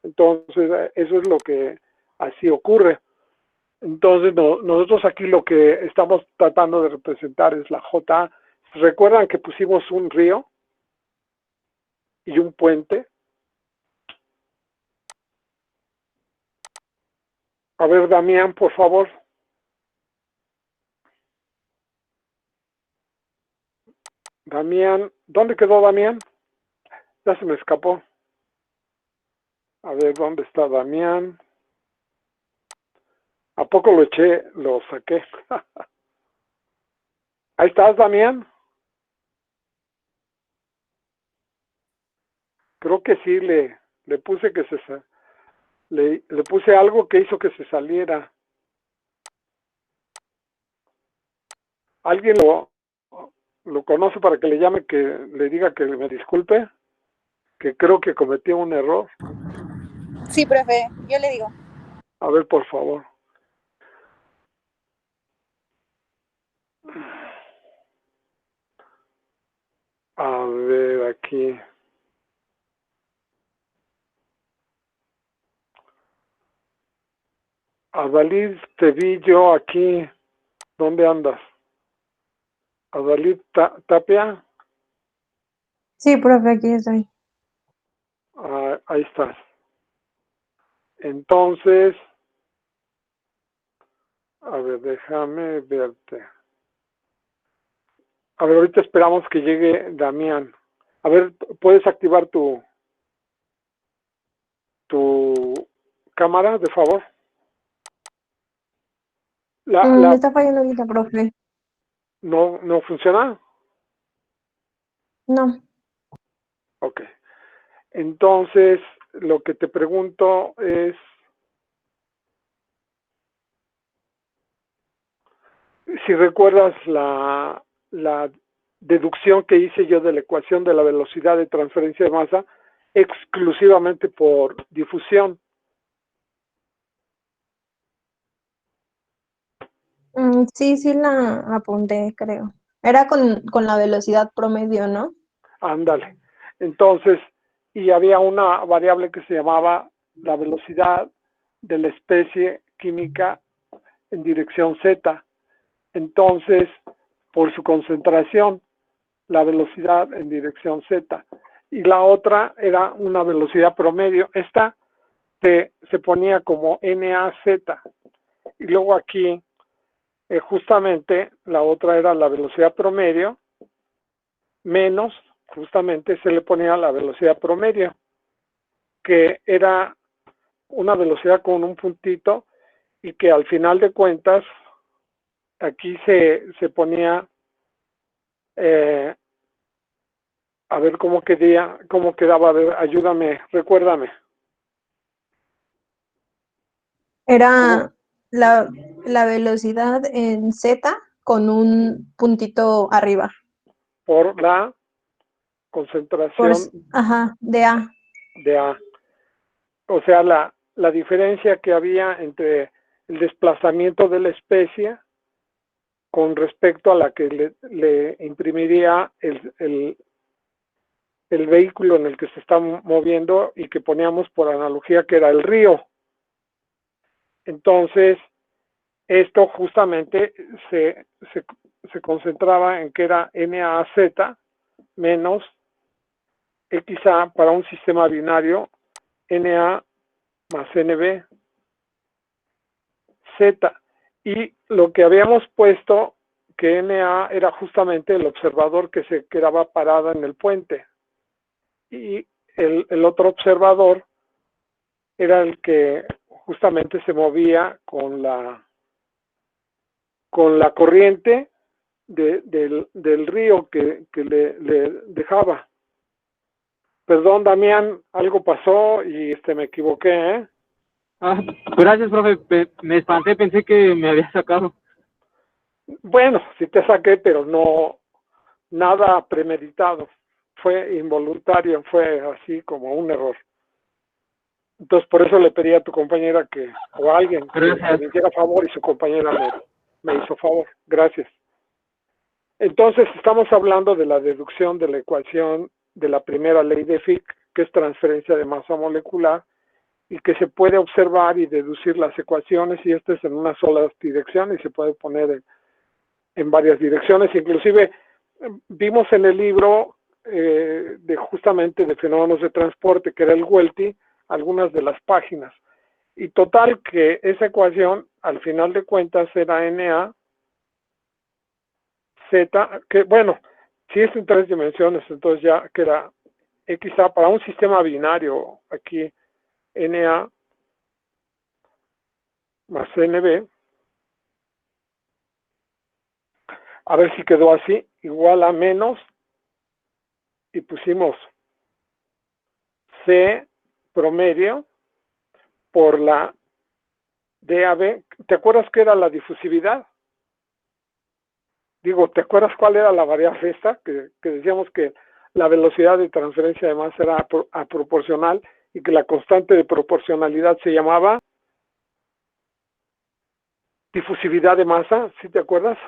Entonces, eso es lo que así ocurre. Entonces, nosotros aquí lo que estamos tratando de representar es la JA. ¿Recuerdan que pusimos un río y un puente? A ver, Damián, por favor. Damián, ¿dónde quedó Damián? Ya se me escapó. A ver, ¿dónde está Damián? ¿A poco lo eché, lo saqué? Ahí estás, Damián. Creo que sí, le puse que le puse algo que hizo que se saliera. ¿Alguien lo conoce para que le llame, que le diga que me disculpe? Que creo que cometió un error. Sí, profe, yo le digo. A ver, por favor. A ver, aquí. Adalid, te vi yo aquí. ¿Dónde andas? Adalid Tapia. Sí, profe, aquí estoy. Ahí estás. Entonces, a ver, déjame verte. A ver, ahorita esperamos que llegue Damián. A ver, ¿puedes activar tu cámara, de favor? Me está fallando ahorita, profe. ¿No funciona? No. Ok. Entonces, lo que te pregunto es, si recuerdas la deducción que hice yo de la ecuación de la velocidad de transferencia de masa exclusivamente por difusión. Sí, sí la apunté, creo. Era con la velocidad promedio, ¿no? Ándale. Entonces, y había una variable que se llamaba la velocidad de la especie química en dirección Z. Entonces, por su concentración, la velocidad en dirección Z. Y la otra era una velocidad promedio. Esta se ponía como NAZ. Y luego aquí, justamente, la otra era la velocidad promedio, menos, justamente se le ponía la velocidad promedio, que era una velocidad con un puntito y que al final de cuentas, aquí se ponía, a ver cómo quedaba, a ver, ayúdame, recuérdame. Era la velocidad en Z con un puntito arriba. Por la concentración de A. de A. O sea, la diferencia que había entre el desplazamiento de la especie con respecto a la que le imprimiría el vehículo en el que se está moviendo y que poníamos por analogía que era el río. Entonces, esto justamente se concentraba en que era NAZ menos XA para un sistema binario, NA más NB, Z. Y lo que habíamos puesto, que NA era justamente el observador que se quedaba parado en el puente. Y el otro observador era el que justamente se movía con la corriente del río que le dejaba. Perdón, Damián, algo pasó y me equivoqué, ¿eh? Gracias, profe. Me espanté, pensé que me había sacado. Bueno, sí te saqué, pero no, nada premeditado. Fue involuntario, fue así como un error. Entonces, por eso le pedí a tu compañera o a alguien que me hiciera favor, y su compañera me hizo favor. Gracias. Entonces, estamos hablando de la deducción de la ecuación de la primera ley de Fick, que es transferencia de masa molecular, y que se puede observar y deducir las ecuaciones, y esto es en una sola dirección y se puede poner en varias direcciones. Inclusive vimos en el libro de justamente de fenómenos de transporte, que era el Welty, algunas de las páginas. Y total que esa ecuación, al final de cuentas, era NA, Z, que bueno, si es en 3 dimensiones, entonces ya queda XA para un sistema binario, aquí NA más NB, a ver si quedó así, igual a menos, y pusimos C promedio por la DAB. ¿Te acuerdas qué era la difusividad? Digo, ¿te acuerdas cuál era la variable esta? Que decíamos que la velocidad de transferencia de masa era proporcional y que la constante de proporcionalidad se llamaba difusividad de masa, ¿sí te acuerdas?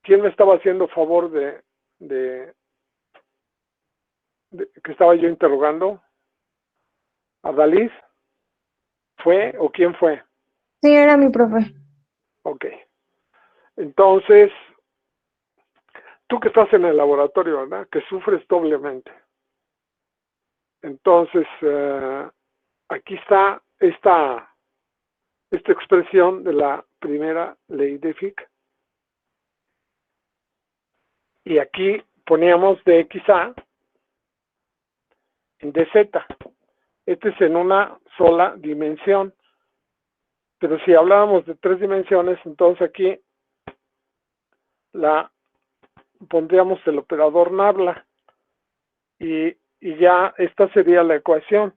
¿Quién me estaba haciendo favor de que estaba yo interrogando? ¿Ardaliz? ¿Fue o quién fue? Sí, era mi profe. Ok. Entonces, tú que estás en el laboratorio, ¿verdad? Que sufres doblemente. Entonces, aquí está esta expresión de la primera ley de Fick. Y aquí poníamos dxa en dz. Este es en una sola dimensión. Pero si hablábamos de 3 dimensiones, entonces aquí pondríamos el operador nabla. Y ya esta sería la ecuación.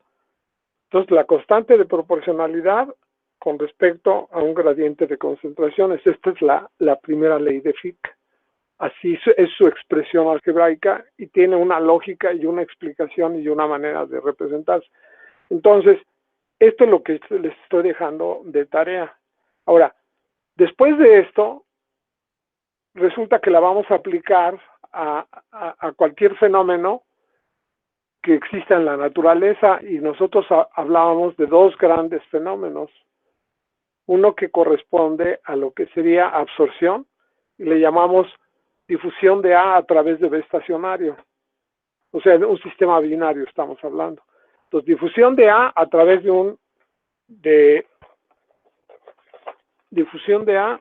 Entonces, la constante de proporcionalidad con respecto a un gradiente de concentraciones. Esta es la primera ley de Fick. Así es su expresión algebraica y tiene una lógica y una explicación y una manera de representarse. Entonces, esto es lo que les estoy dejando de tarea. Ahora, después de esto, resulta que la vamos a aplicar a cualquier fenómeno que exista en la naturaleza, y nosotros hablábamos de 2 grandes fenómenos. Uno que corresponde a lo que sería absorción, y le llamamos difusión de A través de B estacionario. O sea, un sistema binario estamos hablando. Entonces, difusión de A través difusión de A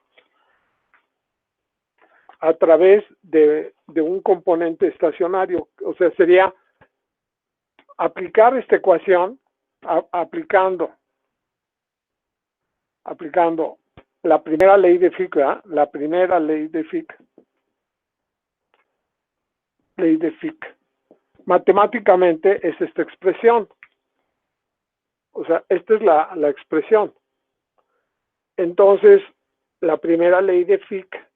a través de un componente estacionario. O sea, sería aplicar esta ecuación aplicando la primera ley de Fick, ¿verdad? La primera ley de Fick. Ley de Fick. Matemáticamente es esta expresión. O sea, esta es la expresión. Entonces, la primera ley de Fick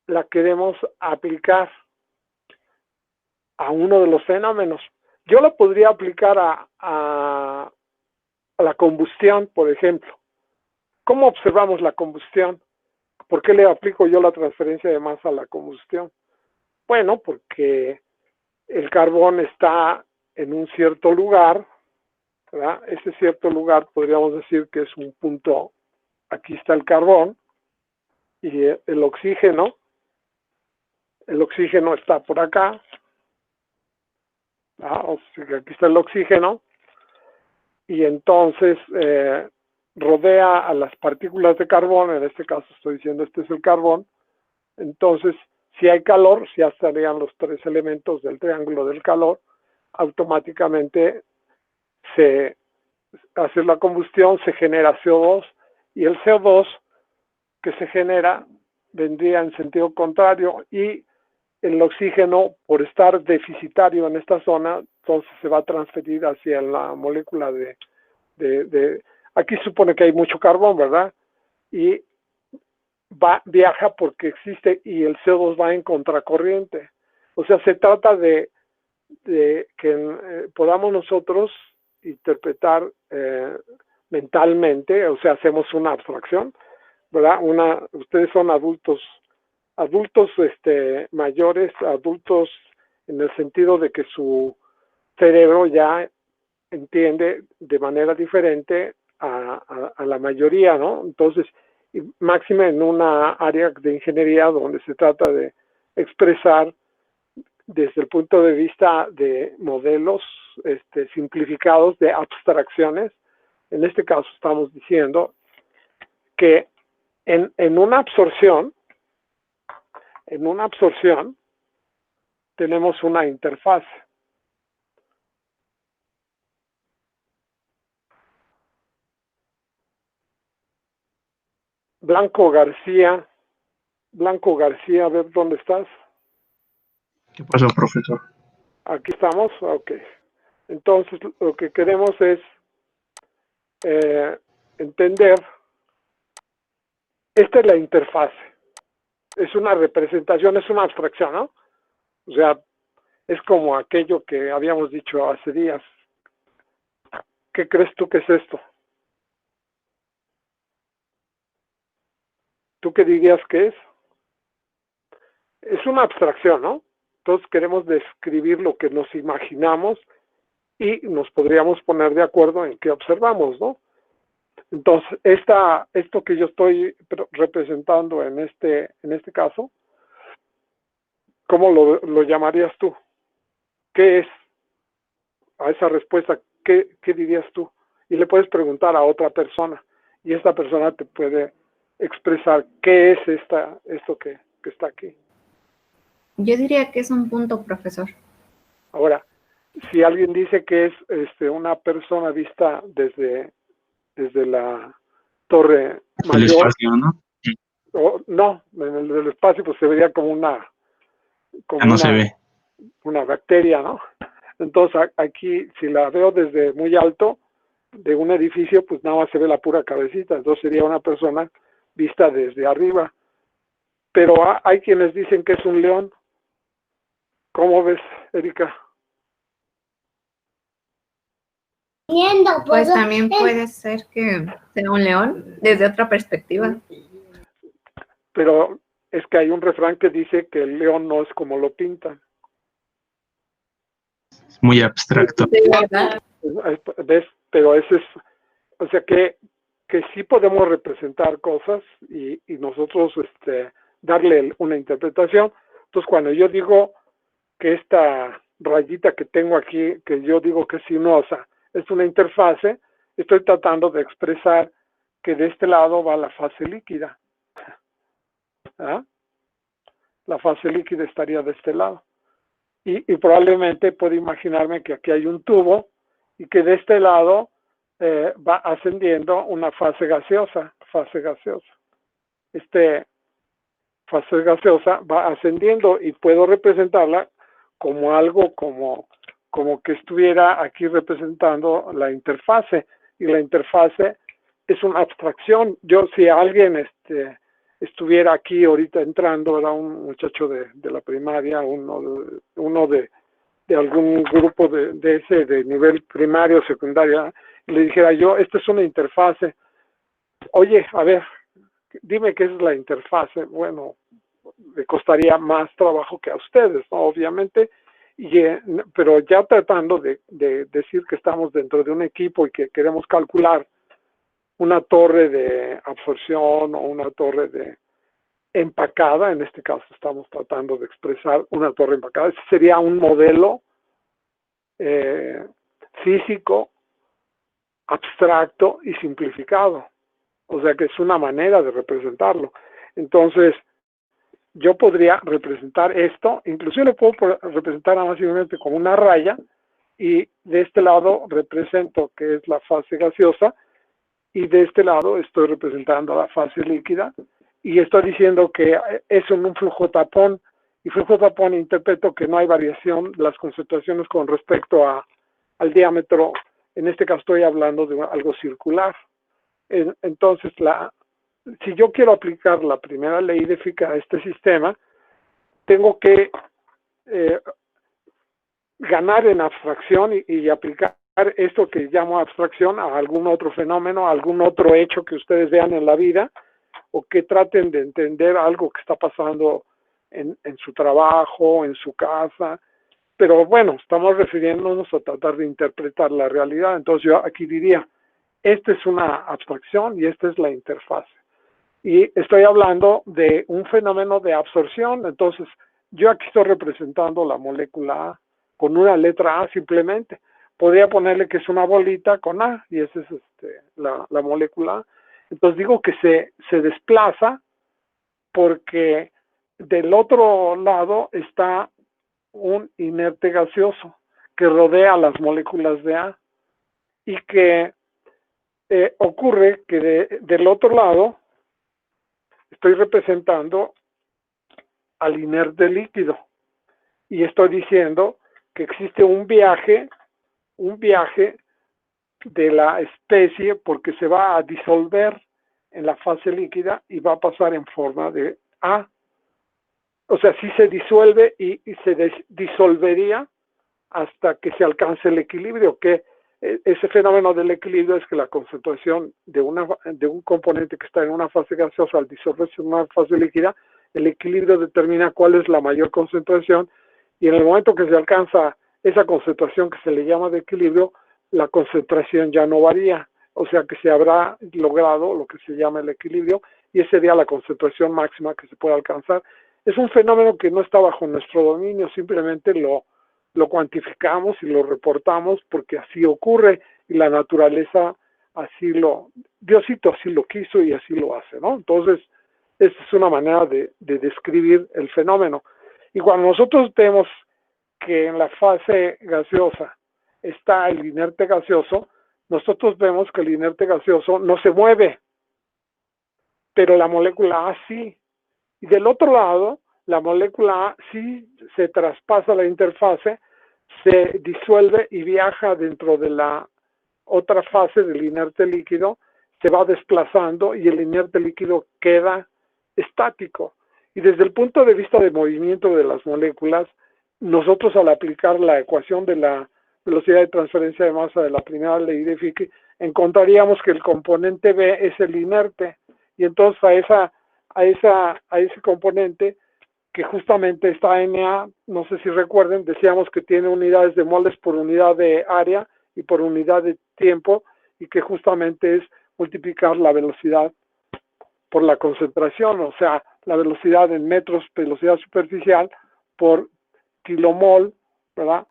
la queremos aplicar a uno de los fenómenos. Yo la podría aplicar a la combustión, por ejemplo. ¿Cómo observamos la combustión? ¿Por qué le aplico yo la transferencia de masa a la combustión? Bueno, porque el carbón está en un cierto lugar, ¿verdad? Ese cierto lugar podríamos decir que es un punto, aquí está el carbón, y el oxígeno está por acá, o sea que aquí está el oxígeno, y entonces rodea a las partículas de carbón. En este caso estoy diciendo este es el carbón. Entonces, si hay calor, si ya estarían los 3 elementos del triángulo del calor, automáticamente se hace la combustión, se genera CO2, y el CO2 que se genera vendría en sentido contrario, y el oxígeno, por estar deficitario en esta zona, entonces se va a transferir hacia la molécula aquí supone que hay mucho carbón, ¿verdad? Y viaja porque existe, y el CO2 va en contracorriente. O sea, se trata de que podamos nosotros interpretar mentalmente, o sea, hacemos una abstracción, ¿verdad? Ustedes son adultos mayores, adultos en el sentido de que su cerebro ya entiende de manera diferente a la mayoría, ¿no? Entonces, y máxima en una área de ingeniería donde se trata de expresar desde el punto de vista de modelos simplificados de abstracciones. En este caso estamos diciendo que en una absorción tenemos una interfaz. Blanco García, a ver dónde estás. ¿Qué pasó, profesor? Aquí estamos, ok. Entonces lo que queremos es entender, esta es la interfaz, es una representación, es una abstracción, ¿no? O sea, es como aquello que habíamos dicho hace días. ¿Qué crees tú que es esto? ¿Tú qué dirías que es? Es una abstracción, ¿no? Entonces queremos describir lo que nos imaginamos y nos podríamos poner de acuerdo en qué observamos, ¿no? Entonces, esto que yo estoy representando en este caso, ¿cómo lo llamarías tú? ¿Qué es? A esa respuesta, ¿qué dirías tú? Y le puedes preguntar a otra persona, y esta persona te puede expresar qué es esto que está aquí. Yo diría que es un punto, profesor. Ahora, si alguien dice que es una persona vista desde la torre mayor, El espacio, ¿no? no, en el espacio pues se vería como Se ve. una bacteria, ¿no? Entonces aquí, si la veo desde muy alto de un edificio, pues nada más se ve la pura cabecita, entonces sería una persona vista desde arriba. Pero hay quienes dicen que es un león. ¿Cómo ves, Erika? Pues también puede ser que sea un león desde otra perspectiva. Pero es que hay un refrán que dice que el león no es como lo pintan. Es muy abstracto. Sí, ¿verdad? ¿Ves? Pero ese es, o sea que sí podemos representar cosas y nosotros darle una interpretación. Entonces cuando yo digo que esta rayita que tengo aquí, que yo digo que es sinuosa, es una interfase, estoy tratando de expresar que de este lado va la fase líquida. ¿Ah? La fase líquida estaría de este lado. Y probablemente puedo imaginarme que aquí hay un tubo y que de este lado va ascendiendo una fase gaseosa. Fase gaseosa va ascendiendo y puedo representarla como algo como que estuviera aquí representando la interfase, y la interfase es una abstracción. Si alguien estuviera aquí ahorita entrando, era un muchacho de la primaria, uno de algún grupo de nivel primario o secundaria, y le dijera yo, esta es una interfase. Oye, a ver, dime qué es la interfase. Bueno, le costaría más trabajo que a ustedes, ¿no? Obviamente, pero ya tratando de decir que estamos dentro de un equipo y que queremos calcular una torre de absorción o una torre de empacada, en este caso estamos tratando de expresar una torre empacada. Ese sería un modelo físico, abstracto y simplificado. O sea que es una manera de representarlo. Entonces, yo podría representar esto, inclusive lo puedo representar nada más simplemente como una raya, y de este lado represento que es la fase gaseosa, y de este lado estoy representando la fase líquida, y estoy diciendo que es un flujo tapón, y flujo tapón interpreto que no hay variación las concentraciones con respecto al diámetro. En este caso estoy hablando de algo circular. Entonces, si yo quiero aplicar la primera ley de Fick a este sistema, tengo que ganar en abstracción y aplicar esto que llamo abstracción a algún otro fenómeno, a algún otro hecho que ustedes vean en la vida, o que traten de entender algo que está pasando en su trabajo, en su casa, pero bueno, estamos refiriéndonos a tratar de interpretar la realidad. Entonces yo aquí diría, esta es una abstracción y esta es la interfase. Y estoy hablando de un fenómeno de absorción. Entonces yo aquí estoy representando la molécula A con una letra A simplemente. Podría ponerle que es una bolita con A y esa es la molécula A. Entonces digo que se desplaza porque del otro lado está un inerte gaseoso que rodea las moléculas de A y que ocurre que del otro lado estoy representando al inerte líquido y estoy diciendo que existe un viaje de la especie porque se va a disolver en la fase líquida y va a pasar en forma de A. O sea, sí se disuelve y se disolvería hasta que se alcance el equilibrio, que ese fenómeno del equilibrio es que la concentración de un componente que está en una fase gaseosa al disolverse en una fase líquida, el equilibrio determina cuál es la mayor concentración y en el momento que se alcanza esa concentración que se le llama de equilibrio, la concentración ya no varía, o sea que se habrá logrado lo que se llama el equilibrio y esa sería la concentración máxima que se puede alcanzar. Es un fenómeno que no está bajo nuestro dominio, simplemente lo cuantificamos y lo reportamos porque así ocurre y la naturaleza Diosito así lo quiso y así lo hace, ¿no? Entonces, esta es una manera de describir el fenómeno. Y cuando nosotros vemos que en la fase gaseosa está el inerte gaseoso, nosotros vemos que el inerte gaseoso no se mueve, pero la molécula A sí. Y del otro lado, la molécula A sí se traspasa la interfase, se disuelve y viaja dentro de la otra fase del inerte líquido, se va desplazando y el inerte líquido queda estático. Y desde el punto de vista de movimiento de las moléculas, nosotros al aplicar la ecuación de la velocidad de transferencia de masa de la primera ley de Fick, encontraríamos que el componente B es el inerte. Y entonces a ese componente que justamente está Na, no sé si recuerden, decíamos que tiene unidades de moles por unidad de área y por unidad de tiempo, y que justamente es multiplicar la velocidad por la concentración, o sea, la velocidad en metros, velocidad superficial, por kilomol, ¿verdad?,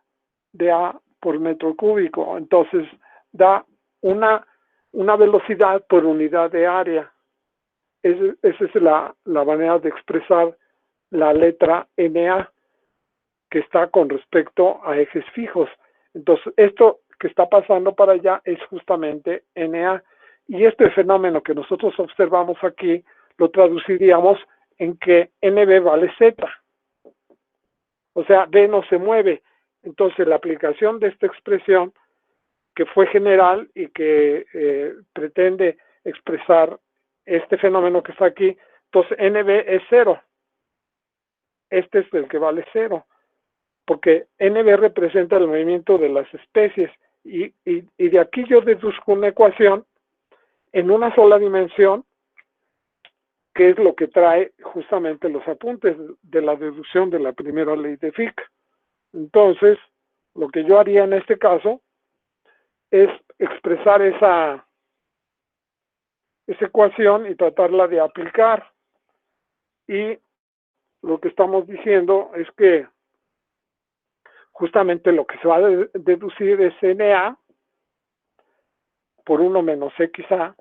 de A por metro cúbico. Entonces, da una velocidad por unidad de área. Esa es la manera de expresar la letra Na, que está con respecto a ejes fijos. Entonces, esto que está pasando para allá es justamente Na. Y este fenómeno que nosotros observamos aquí, lo traduciríamos en que NB vale Z. O sea, B no se mueve. Entonces, la aplicación de esta expresión, que fue general y que pretende expresar este fenómeno que está aquí, entonces NB es 0. Este es el que vale 0, porque NB representa el movimiento de las especies, y de aquí yo deduzco una ecuación en una sola dimensión, que es lo que trae justamente los apuntes de la deducción de la primera ley de Fick. Entonces, lo que yo haría en este caso es expresar esa ecuación y tratarla de aplicar. Y lo que estamos diciendo es que justamente lo que se va a deducir es Na por 1 menos XA.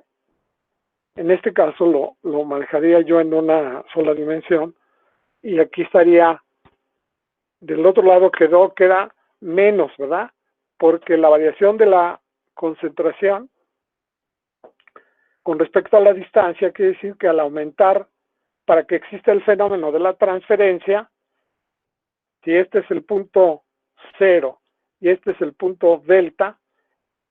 En este caso lo manejaría yo en una sola dimensión, y aquí estaría, del otro lado quedó que era menos, ¿verdad? Porque la variación de la concentración con respecto a la distancia quiere decir que al aumentar, para que exista el fenómeno de la transferencia, si este es el punto 0 y este es el punto delta,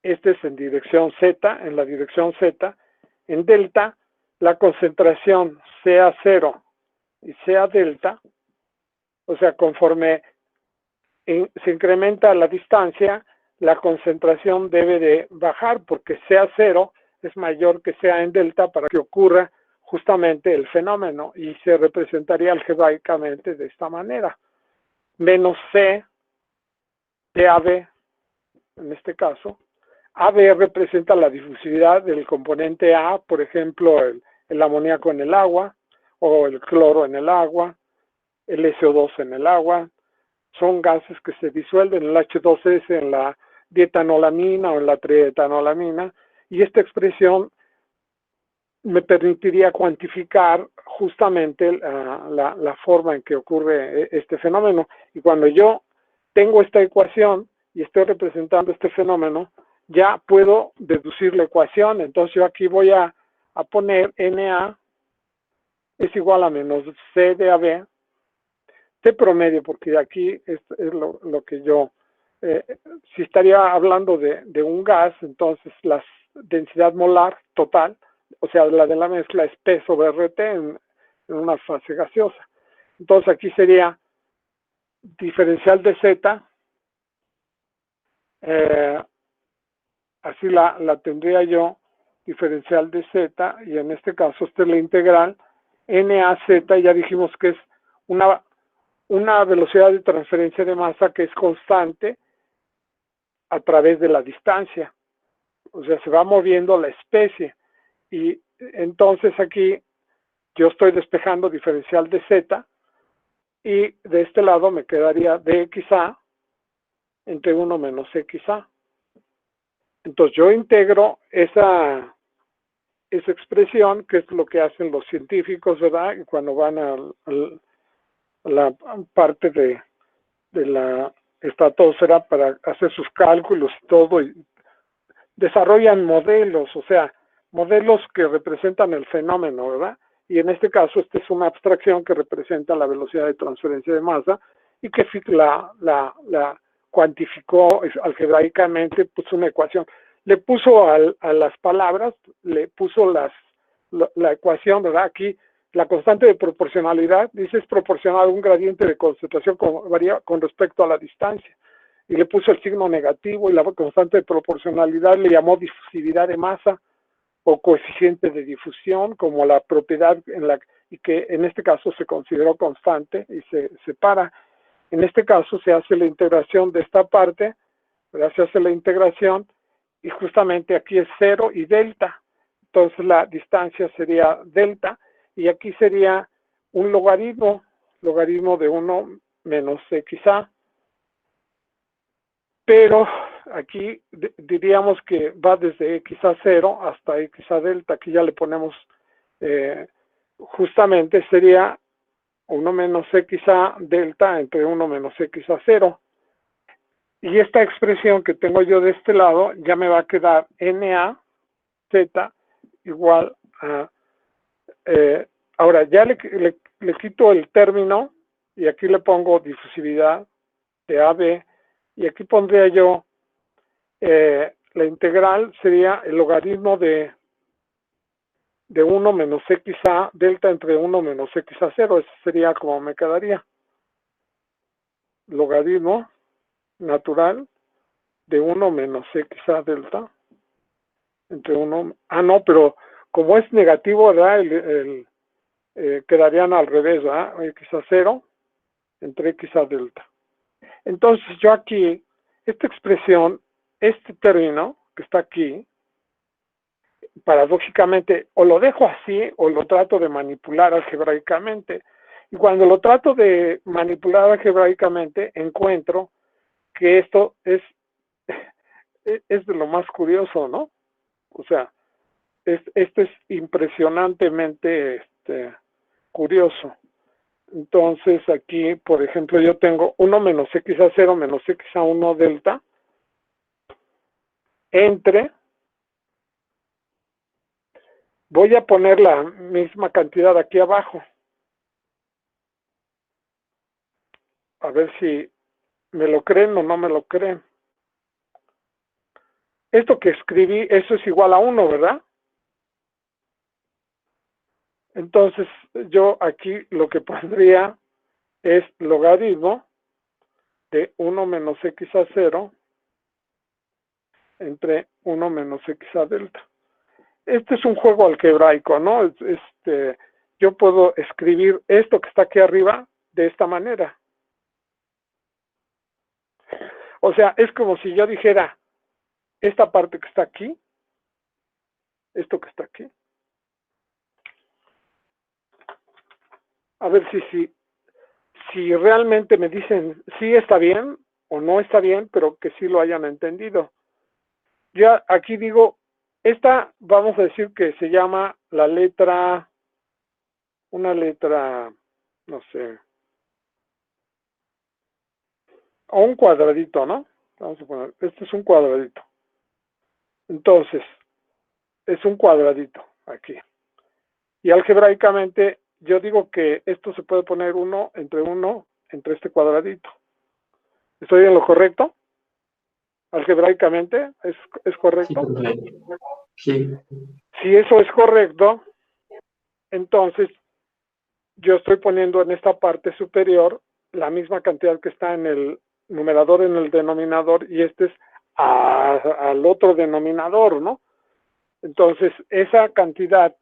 este es en dirección Z, en la dirección Z, en delta, la concentración sea 0 y sea delta, o sea, conforme se incrementa la distancia, la concentración debe de bajar, porque sea 0 es mayor que sea en delta para que ocurra justamente el fenómeno, y se representaría algebraicamente de esta manera. Menos C de AB, en este caso. AB representa la difusividad del componente A, por ejemplo, el amoníaco en el agua, o el cloro en el agua, el SO2 en el agua. Son gases que se disuelven, el H2S en la dietanolamina o en la trietanolamina, y esta expresión me permitiría cuantificar justamente la forma en que ocurre este fenómeno. Y cuando yo tengo esta ecuación y estoy representando este fenómeno, ya puedo deducir la ecuación. Entonces yo aquí voy a poner Na es igual a menos C de AB, T promedio, porque de aquí es lo que yo, si estaría hablando de un gas, entonces la densidad molar total, o sea, la de la mezcla es P sobre RT en una fase gaseosa. Entonces aquí sería diferencial de Z, así la tendría yo, diferencial de Z, y en este caso esta es la integral, NAZ, ya dijimos que es una velocidad de transferencia de masa que es constante a través de la distancia. O sea, se va moviendo la especie. Y entonces aquí yo estoy despejando diferencial de Z, y de este lado me quedaría dXA entre 1 menos XA. Entonces yo integro esa expresión, que es lo que hacen los científicos, ¿verdad? Y cuando van a la parte de la estratosfera para hacer sus cálculos y todo, y desarrollan modelos, o sea, modelos que representan el fenómeno, ¿verdad? Y en este caso, esta es una abstracción que representa la velocidad de transferencia de masa y que la cuantificó algebraicamente, puso una ecuación. Le puso a las palabras, le puso la ecuación, ¿verdad? Aquí la constante de proporcionalidad, dice, es proporcional a un gradiente de concentración varía con respecto a la distancia. Y le puso el signo negativo, y la constante de proporcionalidad le llamó difusividad de masa o coeficiente de difusión, como la propiedad y que en este caso se consideró constante y se separa. En este caso se hace la integración de esta parte, ¿verdad? Se hace la integración y justamente aquí es 0 y delta. Entonces la distancia sería delta y aquí sería un logaritmo de 1 menos XA. Pero aquí diríamos que va desde x a 0 hasta x a delta. Aquí ya le ponemos, justamente sería 1 menos x a delta entre 1 menos x a 0. Y esta expresión que tengo yo de este lado ya me va a quedar Na Z igual a... ahora ya le quito el término y aquí le pongo difusividad de AB. Y aquí pondría yo, la integral sería el logaritmo de 1 menos XA delta entre 1 menos X a 0. Eso sería como me quedaría. Logaritmo natural de 1 menos XA delta entre 1... Ah, no, pero como es negativo, ¿verdad? Quedarían al revés, ¿verdad? X a 0 entre X a delta. Entonces yo aquí, esta expresión, este término que está aquí, paradójicamente, o lo dejo así o lo trato de manipular algebraicamente. Y cuando lo trato de manipular algebraicamente, encuentro que esto es de lo más curioso, ¿no? O sea, esto es impresionantemente curioso. Entonces aquí, por ejemplo, yo tengo 1 menos x a 0 menos x a 1 delta entre, voy a poner la misma cantidad aquí abajo, a ver si me lo creen o no me lo creen. Esto que escribí, eso es igual a 1, ¿verdad? Entonces yo aquí lo que pondría es logaritmo de 1 menos x a 0 entre 1 menos x a delta. Este es un juego algebraico, ¿no? Yo puedo escribir esto que está aquí arriba de esta manera. O sea, es como si yo dijera, esta parte que está aquí, esto que está aquí. A ver si realmente me dicen sí está bien o no está bien, pero que sí lo hayan entendido. Ya aquí digo, esta vamos a decir que se llama la letra, una letra, no sé, o un cuadradito, ¿no? Vamos a poner, este es un cuadradito. Entonces, es un cuadradito aquí. Y algebraicamente, yo digo que esto se puede poner uno entre este cuadradito. ¿Estoy en lo correcto? Algebraicamente, ¿es correcto? Sí. Si eso es correcto, entonces yo estoy poniendo en esta parte superior la misma cantidad que está en el numerador, en el denominador, y este es al otro denominador, ¿no? Entonces, esa cantidad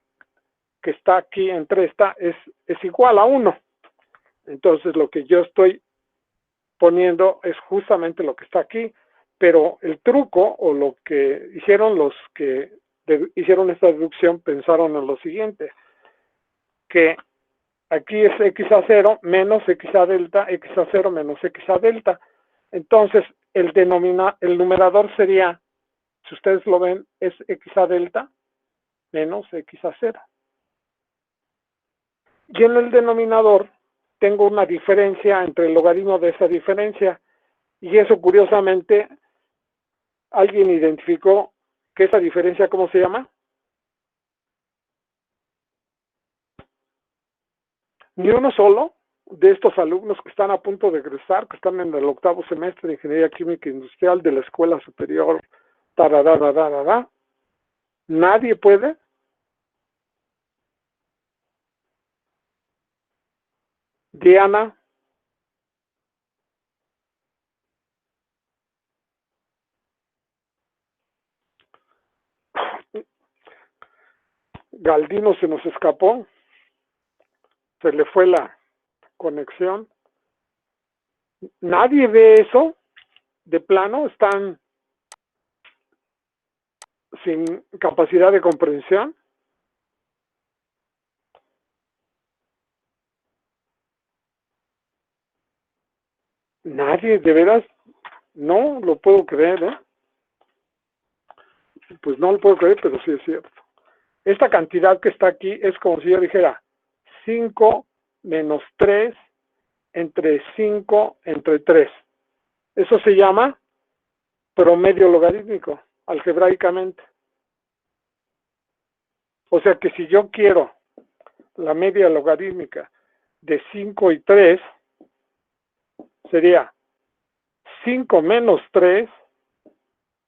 que está aquí entre esta es igual a 1. Entonces, lo que yo estoy poniendo es justamente lo que está aquí, pero el truco o lo que hicieron los que hicieron esta deducción pensaron en lo siguiente, que aquí es x a 0 menos x a delta, x a 0 menos x a delta. Entonces, el numerador sería, si ustedes lo ven, es x a delta menos x a 0. Y en el denominador tengo una diferencia entre el logaritmo de esa diferencia. Y eso, curiosamente, alguien identificó que esa diferencia, ¿cómo se llama? Ni uno solo de estos alumnos que están a punto de egresar, que están en el 8º semestre de Ingeniería Química Industrial de la Escuela Superior, nadie puede. Diana. Galdino se nos escapó. Se le fue la conexión. Nadie ve eso. De plano, están sin capacidad de comprensión. Nadie, de veras, no lo puedo creer, ¿eh? Pues no lo puedo creer, pero sí es cierto. Esta cantidad que está aquí es como si yo dijera 5 menos 3 entre 5 entre 3. Eso se llama promedio logarítmico, algebraicamente. O sea que si yo quiero la media logarítmica de 5 y 3, sería 5 menos 3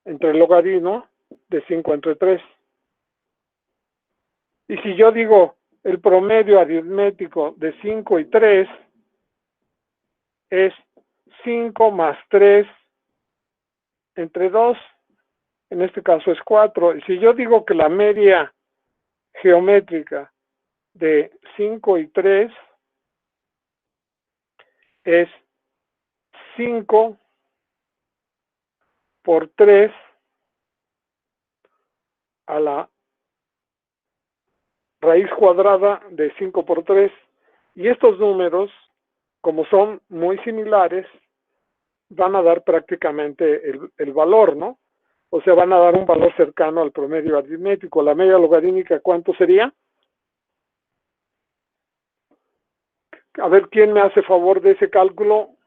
entre el logaritmo de 5 entre 3. Y si yo digo el promedio aritmético de 5 y 3 es 5 más 3 entre 2, en este caso es 4. Y si yo digo que la media geométrica de 5 y 3 es 5 por 3 a la raíz cuadrada de 5 por 3. Y estos números, como son muy similares, van a dar prácticamente el valor, ¿no? O sea, van a dar un valor cercano al promedio aritmético. La media logarítmica, ¿cuánto sería? A ver, ¿quién me hace favor de ese cálculo?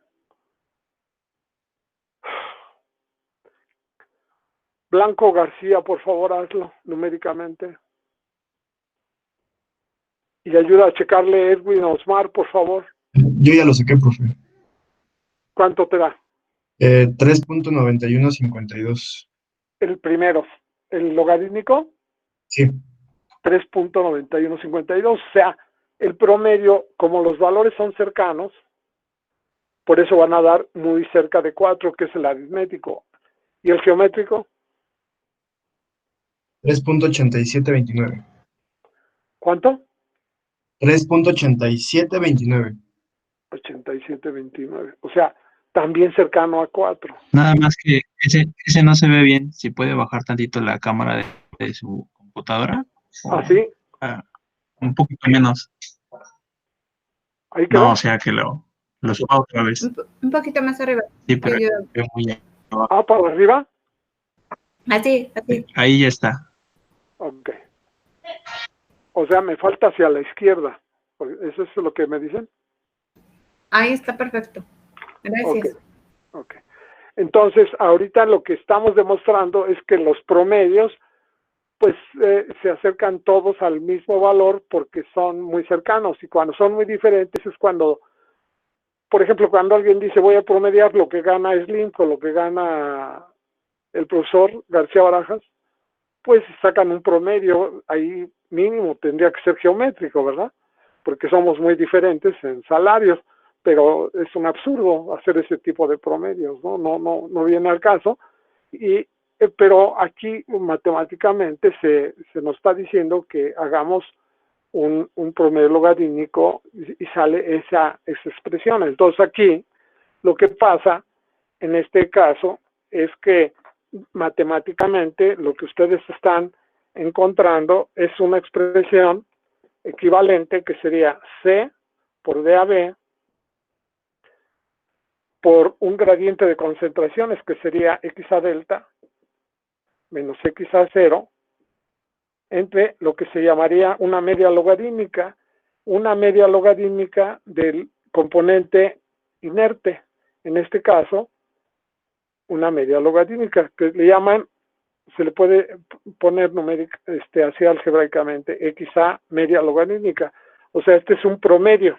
Blanco García, por favor, hazlo numéricamente. Y ayuda a checarle Edwin Osmar, por favor. Yo ya lo saqué, profe. ¿Cuánto te da? 3.9152. El primero, el logarítmico. Sí. 3.9152. O sea, el promedio, como los valores son cercanos, por eso van a dar muy cerca de 4, que es el aritmético. ¿Y el geométrico? 3.8729. ¿Cuánto? 3.8729. 8729. O sea, también cercano a 4. Nada más que ese no se ve bien. Si puede bajar tantito la cámara de su computadora. ¿Así? Un poquito menos. ¿Ahí quedó? No, o sea que lo suba otra vez. Un poquito más arriba. Sí, pero Yo- veo muy ¿Para arriba? Así, así. ahí ya está. Ok. O sea, me falta hacia la izquierda. ¿Eso es lo que me dicen? Ahí está perfecto. Gracias. Ok. Entonces, ahorita lo que estamos demostrando es que los promedios, pues, se acercan todos al mismo valor porque son muy cercanos. Y cuando son muy diferentes es cuando, por ejemplo, cuando alguien dice voy a promediar lo que gana Slim con lo que gana el profesor García Barajas, pues sacan un promedio, ahí mínimo tendría que ser geométrico, ¿verdad? Porque somos muy diferentes en salarios, pero es un absurdo hacer ese tipo de promedios, ¿no? No viene al caso. Pero aquí matemáticamente se nos está diciendo que hagamos un promedio logarítmico y sale esa expresión. Entonces aquí lo que pasa en este caso es que matemáticamente lo que ustedes están encontrando es una expresión equivalente que sería C por DAB por un gradiente de concentraciones que sería X a delta menos X a 0 entre lo que se llamaría una media logarítmica del componente inerte, en este caso una media logarítmica que le llaman, se le puede poner numérica, así algebraicamente, XA media logarítmica. O sea, este es un promedio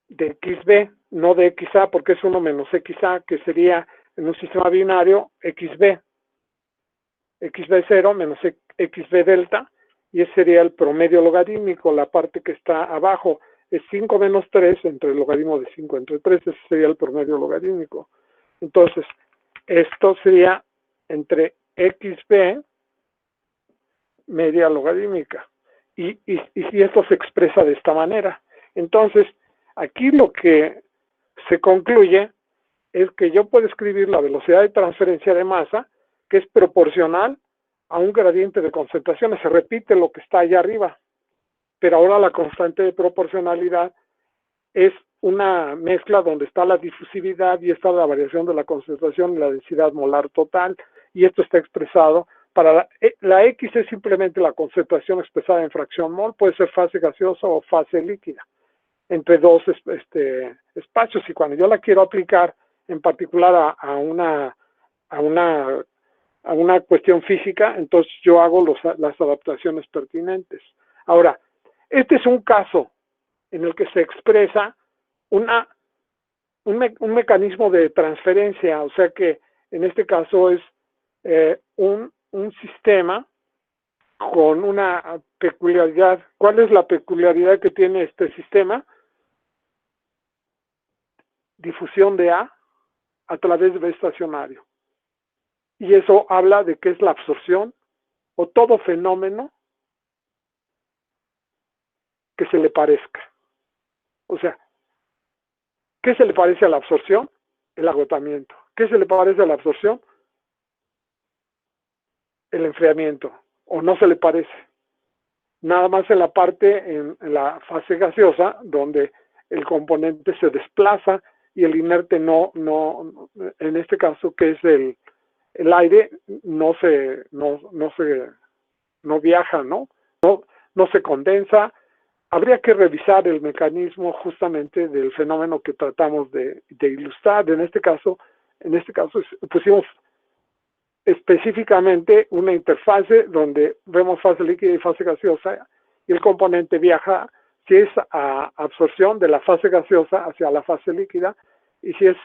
de XB, no de XA, porque es 1 menos XA, que sería en un sistema binario XB. XB0 menos XB delta, y ese sería el promedio logarítmico, la parte que está abajo. Es 5 menos 3 entre el logaritmo de 5 entre 3, ese sería el promedio logarítmico. Entonces, esto sería entre XB media logarítmica. Y si esto se expresa de esta manera. Entonces, aquí lo que se concluye es que yo puedo escribir la velocidad de transferencia de masa, que es proporcional a un gradiente de concentraciones. Se repite lo que está allá arriba. Pero ahora la constante de proporcionalidad es una mezcla donde está la difusividad y está la variación de la concentración y la densidad molar total, y esto está expresado para la X es simplemente la concentración expresada en fracción mol, puede ser fase gaseosa o fase líquida, entre dos espacios, y cuando yo la quiero aplicar en particular a una cuestión física, entonces yo hago las adaptaciones pertinentes. Ahora, este es un caso en el que se expresa un mecanismo de transferencia, o sea que en este caso es un sistema con una peculiaridad. ¿Cuál es la peculiaridad que tiene este sistema? Difusión de A través de B estacionario. Y eso habla de qué es la absorción o todo fenómeno que se le parezca. O sea, ¿qué se le parece a la absorción? El agotamiento. ¿Qué se le parece a la absorción? El enfriamiento. ¿O no se le parece? Nada más en la parte, en la fase gaseosa, donde el componente se desplaza y el inerte no en este caso que es el aire, no viaja, no se condensa. Habría que revisar el mecanismo justamente del fenómeno que tratamos de ilustrar. En este caso pusimos específicamente una interfase donde vemos fase líquida y fase gaseosa, y el componente viaja si es absorción de la fase gaseosa hacia la fase líquida, y si es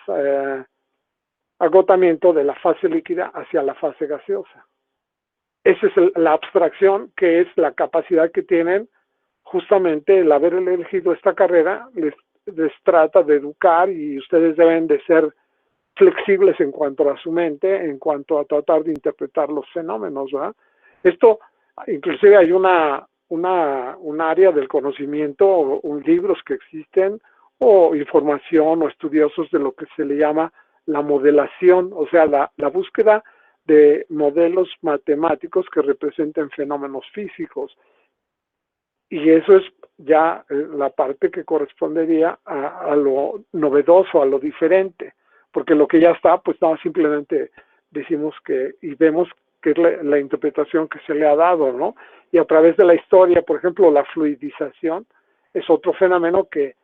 agotamiento de la fase líquida hacia la fase gaseosa. Esa es la abstracción, que es la capacidad que tienen justamente el haber elegido esta carrera. Les trata de educar, y ustedes deben de ser flexibles en cuanto a su mente, en cuanto a tratar de interpretar los fenómenos, ¿verdad? Esto, inclusive hay un área del conocimiento, libros que existen, o información o estudiosos de lo que se le llama la modelación, o sea, la búsqueda de modelos matemáticos que representen fenómenos físicos. Y eso es ya la parte que correspondería a lo novedoso, a lo diferente, porque lo que ya está, pues no, simplemente decimos que, y vemos que es la interpretación que se le ha dado, ¿no? Y a través de la historia, por ejemplo, la fluidización es otro fenómeno que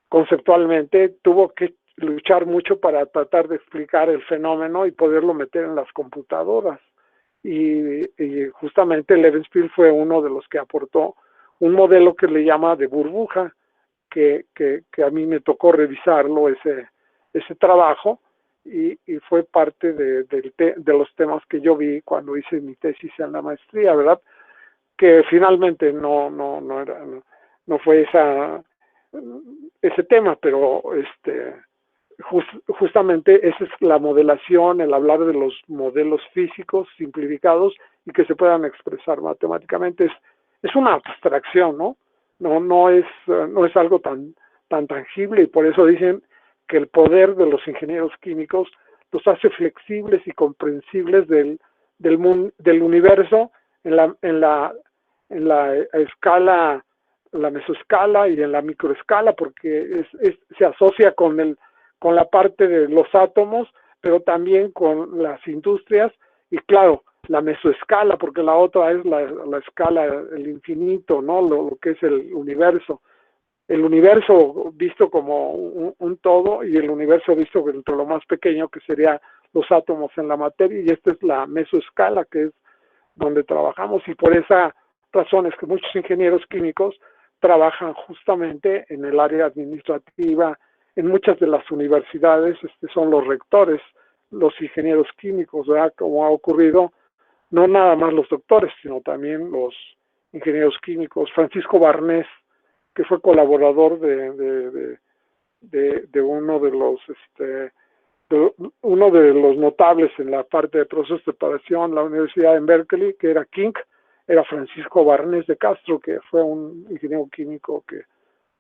conceptualmente tuvo que luchar mucho para tratar de explicar el fenómeno y poderlo meter en las computadoras. Y justamente Levenspiel fue uno de los que aportó un modelo que le llama de burbuja, que a mí me tocó revisarlo, ese trabajo, y fue parte de los temas que yo vi cuando hice mi tesis en la maestría, ¿verdad? Que finalmente no fue ese tema, pero justamente esa es la modelación, el hablar de los modelos físicos simplificados y que se puedan expresar matemáticamente. Es una abstracción, ¿no? No es algo tan tangible, y por eso dicen que el poder de los ingenieros químicos los hace flexibles y comprensibles del universo en la escala, la mesoescala y en la microescala, porque se asocia con la parte de los átomos, pero también con las industrias, y claro, la mesoescala, porque la otra es la escala, el infinito, ¿no? Lo que es el universo. El universo visto como un todo, y el universo visto entre lo más pequeño, que sería los átomos en la materia, y esta es la mesoescala, que es donde trabajamos, y por esa razón es que muchos ingenieros químicos trabajan justamente en el área administrativa. En muchas de las universidades son los rectores, los ingenieros químicos, ¿verdad? Como ha ocurrido, no nada más los doctores, sino también los ingenieros químicos. Francisco Barnés, que fue colaborador de uno de los notables en la parte de procesos de preparación, la Universidad de Berkeley, que era King, era Francisco Barnés de Castro, que fue un ingeniero químico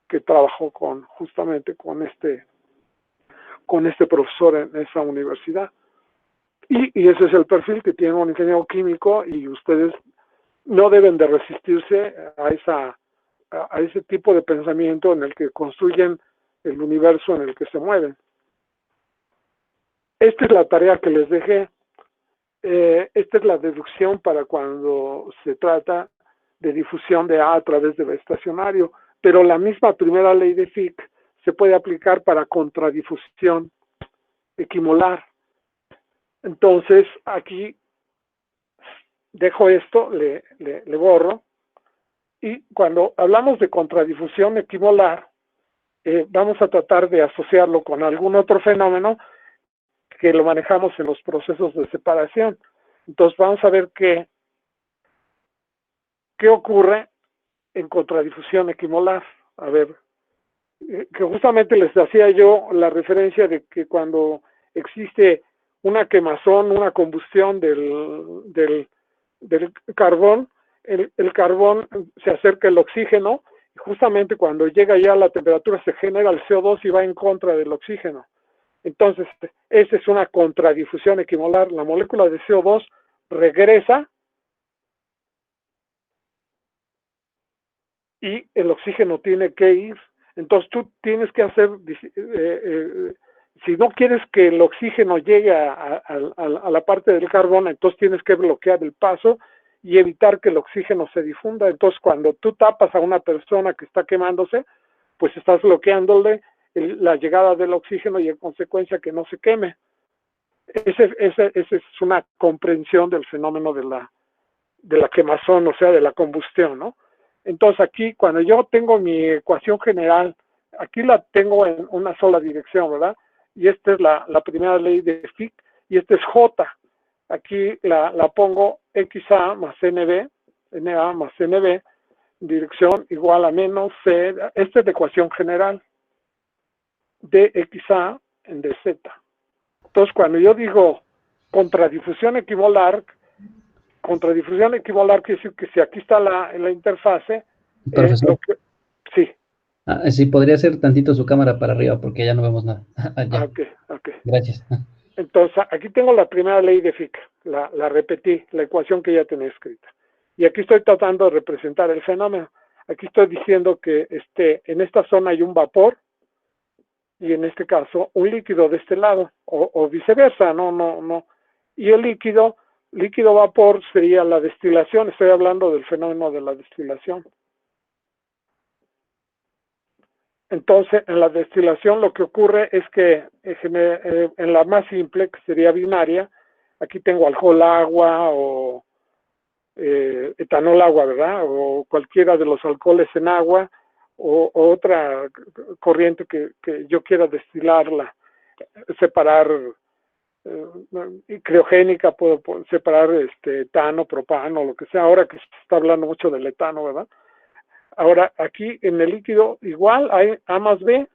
que trabajó justamente con este profesor en esa universidad. Y ese es el perfil que tiene un ingeniero químico, y ustedes no deben de resistirse a ese tipo de pensamiento en el que construyen el universo en el que se mueven. Esta es la tarea que les dejé. Esta es la deducción para cuando se trata de difusión de A través de B estacionario, pero la misma primera ley de Fick se puede aplicar para contradifusión equimolar. Entonces, aquí dejo esto, le borro, y cuando hablamos de contradifusión equimolar, vamos a tratar de asociarlo con algún otro fenómeno que lo manejamos en los procesos de separación. Entonces, vamos a ver qué ocurre en contradifusión equimolar. A ver, que justamente les hacía yo la referencia de que cuando existe una quemazón, una combustión del carbón, el carbón se acerca al oxígeno, y justamente cuando llega ya a la temperatura se genera el CO2 y va en contra del oxígeno. Entonces, esa es una contradifusión equimolar. La molécula de CO2 regresa y el oxígeno tiene que ir. Entonces, tú tienes que hacer, si no quieres que el oxígeno llegue a la parte del carbón, entonces tienes que bloquear el paso y evitar que el oxígeno se difunda. Entonces, cuando tú tapas a una persona que está quemándose, pues estás bloqueándole la llegada del oxígeno y en consecuencia que no se queme. Esa es una comprensión del fenómeno de la quemazón, o sea, de la combustión, ¿no? Entonces aquí, cuando yo tengo mi ecuación general, aquí la tengo en una sola dirección, ¿verdad? Y esta es la primera ley de Fick, y esta es J. Aquí la pongo XA más NB, NA más NB, dirección igual a menos C. Esta es la ecuación general. DXA en DZ. Entonces, cuando yo digo contradifusión equimolar quiere decir que si aquí está la interfase, sí, Sí, podría ser tantito su cámara para arriba porque ya no vemos nada. Ya, Ok. gracias. Entonces, aquí tengo la primera ley de Fick, la repetí, la ecuación que ya tenía escrita. Y aquí estoy tratando de representar el fenómeno. Aquí estoy diciendo que en esta zona hay un vapor y en este caso un líquido de este lado, o viceversa, no. Y el líquido vapor sería la destilación, estoy hablando del fenómeno de la destilación. Entonces, en la destilación lo que ocurre es que en la más simple, que sería binaria, aquí tengo alcohol agua o etanol agua, ¿verdad? O cualquiera de los alcoholes en agua o otra corriente que yo quiera destilarla, separar criogénica, puedo separar etano, propano, lo que sea, ahora que se está hablando mucho del etano, ¿verdad? Ahora, aquí en el líquido igual hay A más B,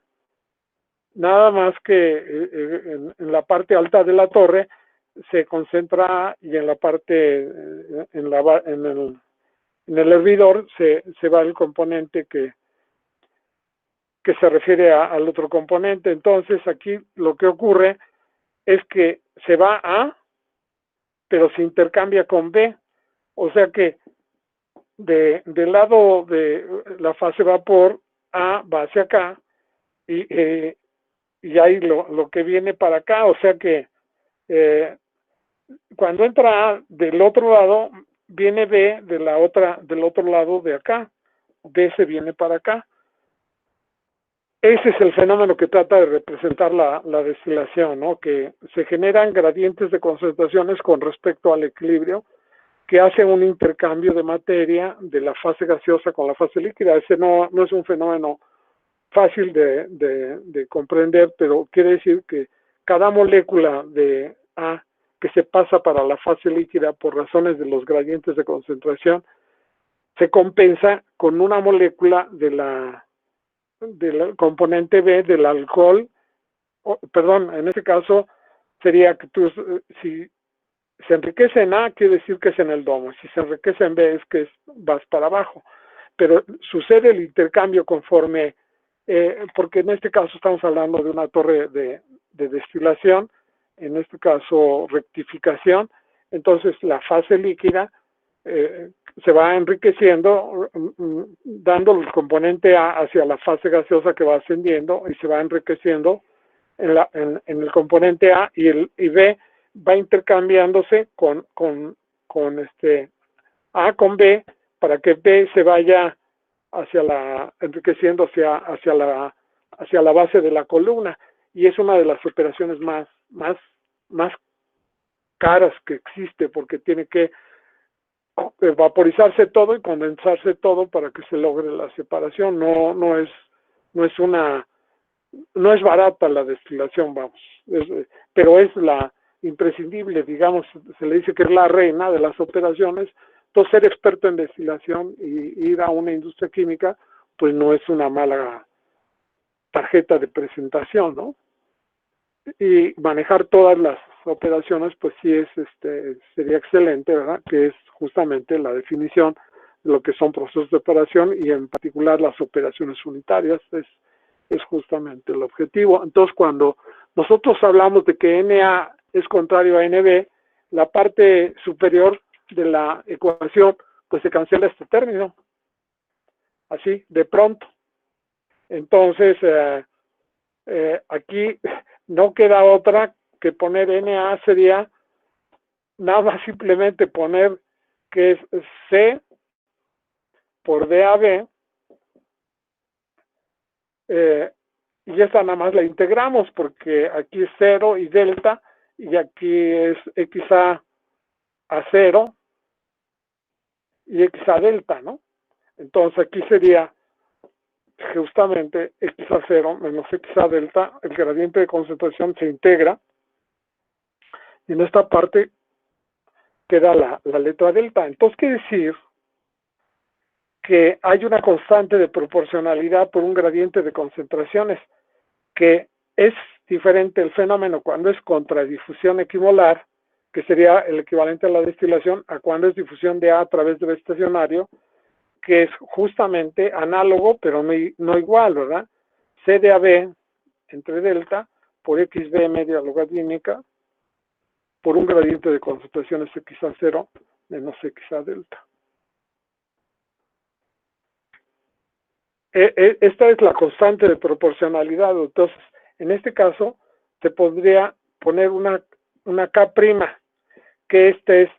nada más que en la parte alta de la torre se concentra y en la parte, en el hervidor se va el componente que se refiere al otro componente. Entonces aquí lo que ocurre es que se va A, pero se intercambia con B, o sea que del lado de la fase vapor, A va hacia acá y hay lo que viene para acá, o sea que cuando entra A del otro lado, viene B del otro lado de acá, B se viene para acá. Ese es el fenómeno que trata de representar la destilación, ¿no? Que se generan gradientes de concentraciones con respecto al equilibrio que hacen un intercambio de materia de la fase gaseosa con la fase líquida. Ese no es un fenómeno fácil de comprender, pero quiere decir que cada molécula de A que se pasa para la fase líquida por razones de los gradientes de concentración se compensa con una molécula del componente B del alcohol, perdón, en este caso sería que si se enriquece en A, quiere decir que es en el domo. Si se enriquece en B, es que vas para abajo. Pero sucede el intercambio conforme, porque en este caso estamos hablando de una torre de destilación, en este caso rectificación. Entonces la fase líquida se va enriqueciendo, dando el componente A hacia la fase gaseosa que va ascendiendo y se va enriqueciendo en el componente A y B va intercambiándose con A con B para que B se vaya enriqueciendo hacia la base de la columna, y es una de las operaciones más caras que existe, porque tiene que vaporizarse todo y condensarse todo para que se logre la separación. No es barata la destilación, vamos, pero es la imprescindible, digamos, se le dice que es la reina de las operaciones. Entonces, ser experto en destilación y ir a una industria química, pues no es una mala tarjeta de presentación, ¿no? Y manejar todas las operaciones, pues sí sería excelente, ¿verdad? Que es justamente la definición de lo que son procesos de operación y en particular las operaciones unitarias, es justamente el objetivo. Entonces, cuando nosotros hablamos de que Na es contrario a Nb, la parte superior de la ecuación, pues se cancela este término, así, de pronto. Entonces, aquí no queda otra que poner Na, sería nada más simplemente poner que es C por DAB, y esta nada más la integramos porque aquí es 0 y delta, y aquí es XA a 0 y XA delta, ¿no? Entonces aquí sería justamente X a 0 menos X a delta, el gradiente de concentración se integra, y en esta parte queda la letra delta. Entonces quiere decir que hay una constante de proporcionalidad por un gradiente de concentraciones, que es diferente el fenómeno cuando es contradifusión equimolar, que sería el equivalente a la destilación, a cuando es difusión de A través de B estacionario, que es justamente análogo, pero no igual, ¿verdad? C de AB entre delta por XB media logarítmica por un gradiente de concentraciones XA0 menos XA delta. Esta es la constante de proporcionalidad. Entonces, en este caso, se podría poner una K', que es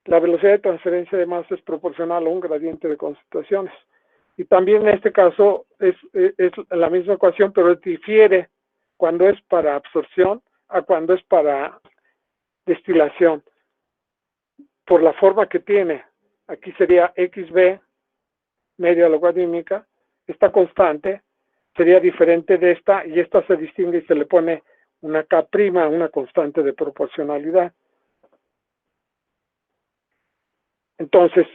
la velocidad de transferencia de masa es proporcional a un gradiente de concentraciones. Y también en este caso es la misma ecuación, pero difiere cuando es para absorción a cuando es para destilación. Por la forma que tiene, aquí sería XB media logarítmica. Esta constante sería diferente de esta, y esta se distingue y se le pone una K', una constante de proporcionalidad. Entonces,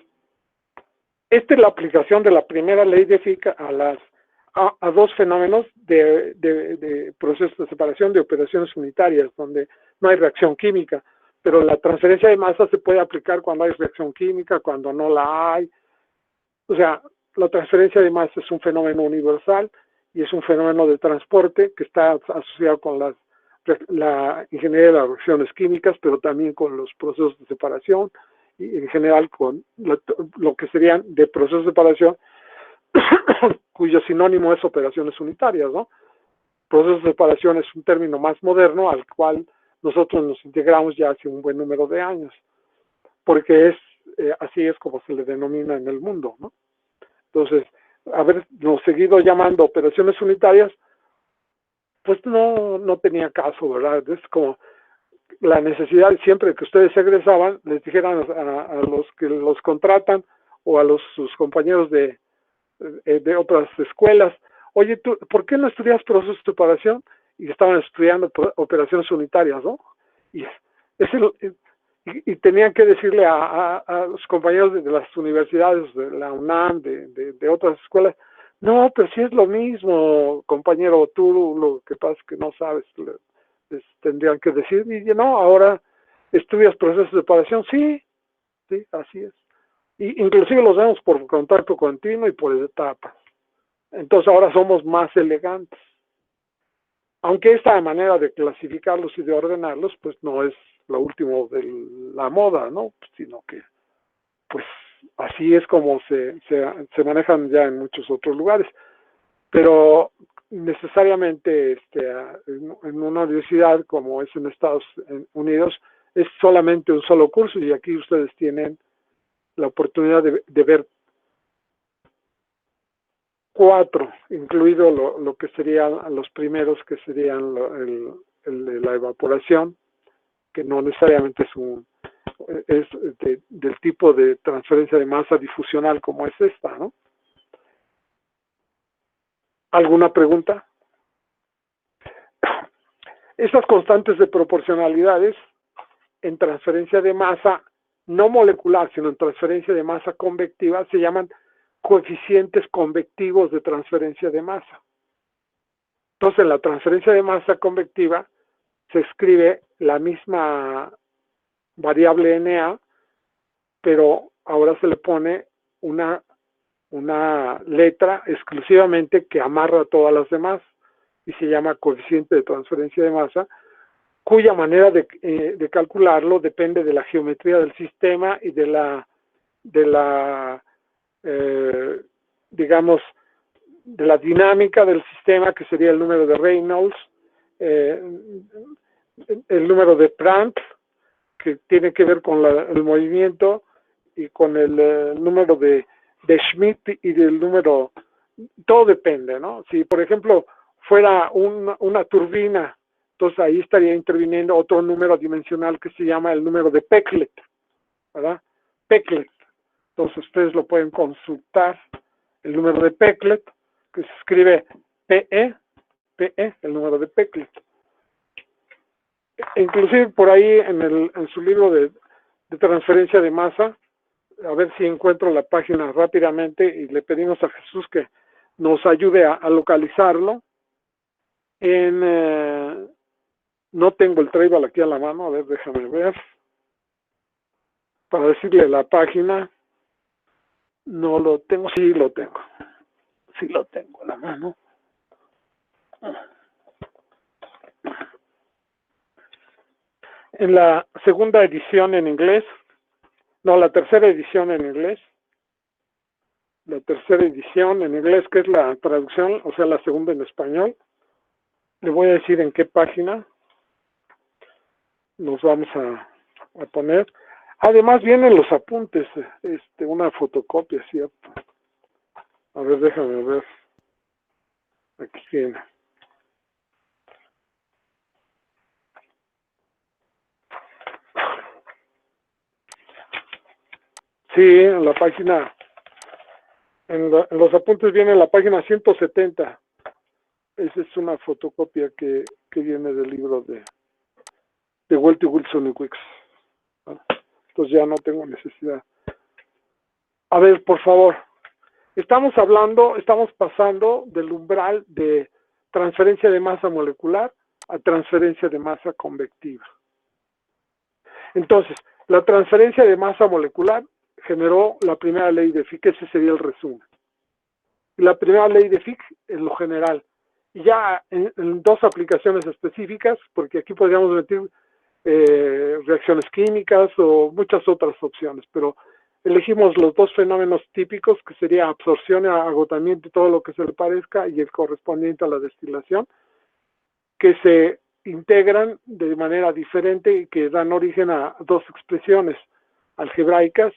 esta es la aplicación de la primera ley de Fick a dos fenómenos de procesos de separación de operaciones unitarias, donde no hay reacción química, pero la transferencia de masa se puede aplicar cuando hay reacción química, cuando no la hay. O sea, la transferencia de masa es un fenómeno universal y es un fenómeno de transporte que está asociado con la ingeniería de las reacciones químicas, pero también con los procesos de separación y en general con lo que serían de procesos de separación cuyo sinónimo es operaciones unitarias, ¿no? Procesos de separación es un término más moderno al cual nosotros nos integramos ya hace un buen número de años, porque así es como se le denomina en el mundo, ¿no? Entonces, habernos seguido llamando operaciones unitarias, pues no tenía caso, ¿verdad? Es como la necesidad siempre que ustedes egresaban, les dijeran a los que los contratan o a sus compañeros de otras escuelas, oye, ¿tú por qué no estudias procesos de separación? Y estaban estudiando operaciones unitarias, ¿no? Y tenían que decirle a los compañeros de las universidades, de la UNAM, de otras escuelas, no, pero sí es lo mismo, compañero, tú lo que pasa es que no sabes, les tendrían que decir, y no, ahora estudias procesos de separación, sí, así es. Y inclusive los vemos por contacto continuo y por etapas. Entonces ahora somos más elegantes. Aunque esta manera de clasificarlos y de ordenarlos, pues no es lo último de la moda, ¿no? Sino que, pues, así es como se manejan ya en muchos otros lugares. Pero necesariamente en una universidad como es en Estados Unidos, es solamente un solo curso, y aquí ustedes tienen la oportunidad de ver 4, incluido lo que serían los primeros, que serían la evaporación, que no necesariamente es del tipo de transferencia de masa difusional como es esta, ¿no? ¿Alguna pregunta? Estas constantes de proporcionalidades en transferencia de masa no molecular, sino en transferencia de masa convectiva, se llaman coeficientes convectivos de transferencia de masa. Entonces, en la transferencia de masa convectiva se escribe la misma variable Na, pero ahora se le pone una letra exclusivamente que amarra a todas las demás y se llama coeficiente de transferencia de masa, cuya manera de calcularlo depende de la geometría del sistema y de la digamos, de la dinámica del sistema, que sería el número de Reynolds, el número de Prandtl, que tiene que ver con el movimiento, y con el número de Schmidt y del número, todo depende, ¿no? Si, por ejemplo, fuera una turbina, entonces ahí estaría interviniendo otro número dimensional que se llama el número de Peclet, ¿verdad? Peclet. Entonces ustedes lo pueden consultar, el número de Peclet, que se escribe PE, el número de Peclet. Inclusive por ahí en su libro de transferencia de masa, a ver si encuentro la página rápidamente, y le pedimos a Jesús que nos ayude a localizarlo. No tengo el table aquí a la mano, a ver, déjame ver, para decirle la página. No lo tengo, sí lo tengo. Sí lo tengo a la mano. En la segunda edición en inglés, no, la tercera edición en inglés, la tercera edición en inglés, que es la traducción, o sea, la segunda en español. Le voy a decir en qué página nos vamos a poner. Además vienen los apuntes, una fotocopia, ¿cierto? A ver, déjame ver. Aquí viene. Sí, en la página, en los apuntes viene la página 170. Esa es una fotocopia que viene del libro de Welty, Wilson y Wicks. Entonces ya no tengo necesidad. A ver, por favor. Estamos pasando del umbral de transferencia de masa molecular a transferencia de masa convectiva. Entonces, la transferencia de masa molecular generó la primera ley de Fick, ese sería el resumen. Y la primera ley de Fick en lo general. Y ya en dos aplicaciones específicas, porque aquí podríamos meter reacciones químicas o muchas otras opciones, pero elegimos los dos fenómenos típicos, que sería absorción, agotamiento y todo lo que se le parezca, y el correspondiente a la destilación, que se integran de manera diferente y que dan origen a dos expresiones algebraicas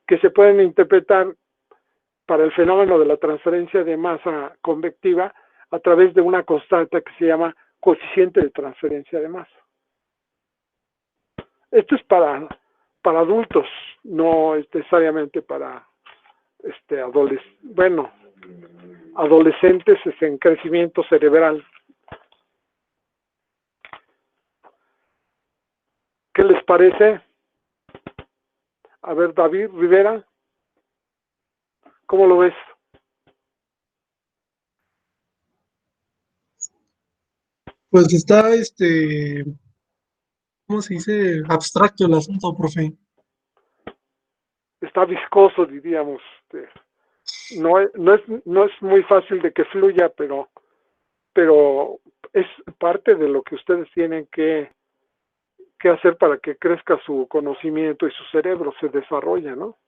que se pueden interpretar para el fenómeno de la transferencia de masa convectiva a través de una constante que se llama coeficiente de transferencia de masa. Esto es para adultos, no es necesariamente para adolescentes en crecimiento cerebral. ¿Qué les parece? A ver, David Rivera, ¿cómo lo ves? Pues está, ¿cómo se dice? Abstracto el asunto, profe. Está viscoso, diríamos. No es muy fácil de que fluya, pero es parte de lo que ustedes tienen que hacer para que crezca su conocimiento y su cerebro se desarrolle, ¿no?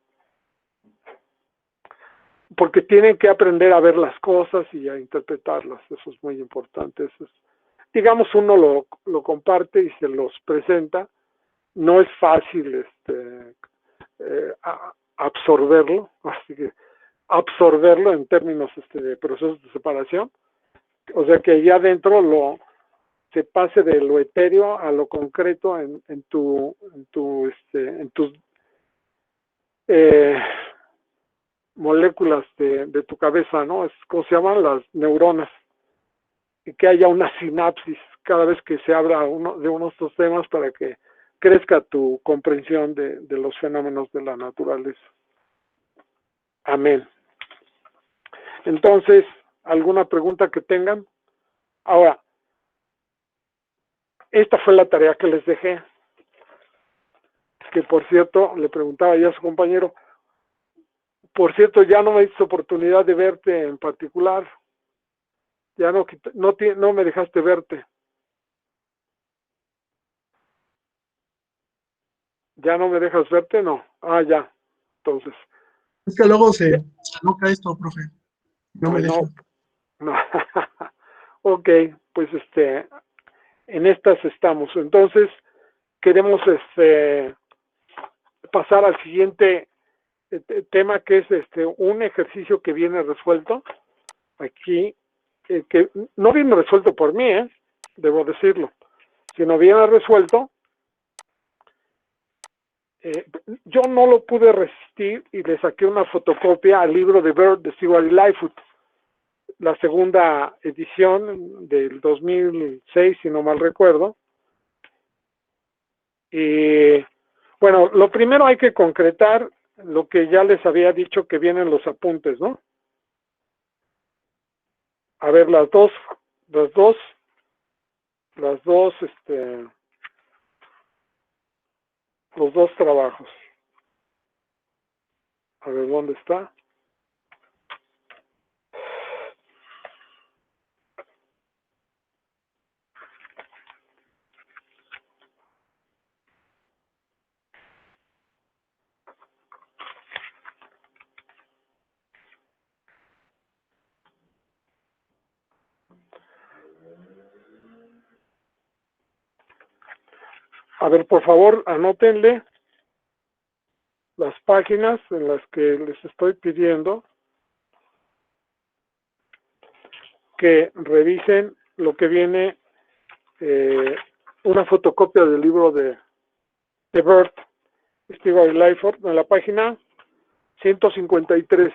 Porque tienen que aprender a ver las cosas y a interpretarlas, eso es muy importante. Eso es, digamos, uno lo comparte y se los presenta, no es fácil absorberlo, así que absorberlo en términos de procesos de separación, o sea que allá adentro se pase de lo etéreo a lo concreto en tus moléculas de tu cabeza, ¿no? Es como se llaman las neuronas, y que haya una sinapsis cada vez que se abra uno de estos temas para que crezca tu comprensión de los fenómenos de la naturaleza. Amén. Entonces, ¿alguna pregunta que tengan? Ahora, esta fue la tarea que les dejé, que por cierto, le preguntaba ya a su compañero, por cierto, ya no me diste oportunidad de verte en particular, ya no me dejaste verte. ¿Ya no me dejas verte? No. Ah, ya. Entonces. Es que luego se aloca esto, profe. No me deja. No. Ok, pues en estas estamos. Entonces, queremos pasar al siguiente tema, que es un ejercicio que viene resuelto aquí, que no viene resuelto por mí, debo decirlo, sino viene resuelto. Yo no lo pude resistir y le saqué una fotocopia al libro de Bird de Stewart Lightfoot, la segunda edición del 2006, si no mal recuerdo. Y bueno, lo primero hay que concretar lo que ya les había dicho que vienen los apuntes, ¿no? A ver, los dos trabajos. A ver, ¿dónde está? A ver, por favor, anótenle las páginas en las que les estoy pidiendo que revisen lo que viene, una fotocopia del libro de Bert Stewart Lyford en la página 153.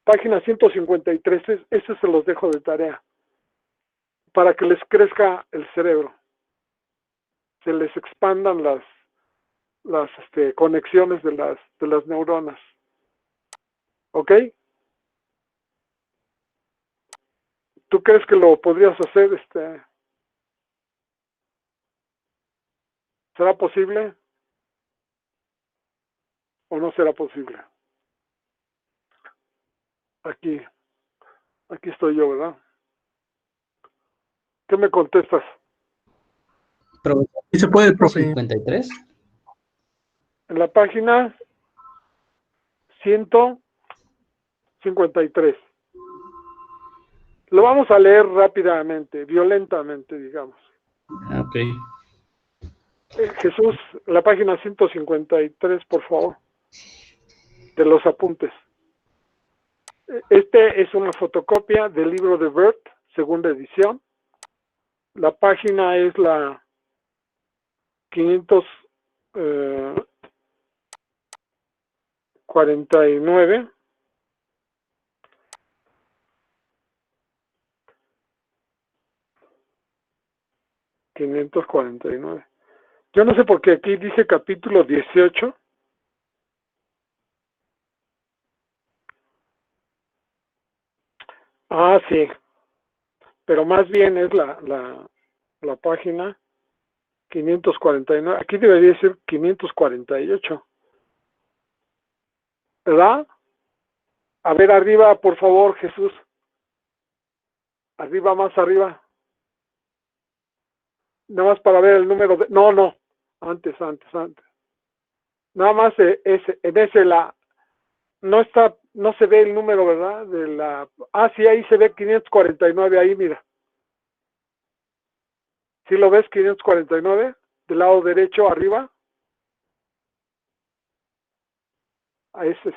Página 153, ese se los dejo de tarea, para que les crezca el cerebro, se les expandan las conexiones de las neuronas. ¿Ok? ¿Tú crees que lo podrías hacer? ¿Será posible? ¿O no será posible? Aquí estoy yo, ¿verdad? ¿Qué me contestas? Profesor, Sí se puede, profe. 53. En la página 153. Lo vamos a leer rápidamente, violentamente, digamos. Ok. Jesús, la página 153, por favor, de los apuntes. Este es una fotocopia del libro de Bert, segunda edición. La página es la 549. Yo no sé por qué aquí dice capítulo 18. Ah, sí. Pero más bien es la página 549. Aquí debería ser 548. ¿Verdad? A ver, arriba, por favor, Jesús. Arriba, más arriba. Nada más para ver el número de... No. Antes. Nada más en ese no se ve el número, ¿verdad? Sí, ahí se ve 549, ahí mira. ¿Sí lo ves? 549, del lado derecho arriba. Esa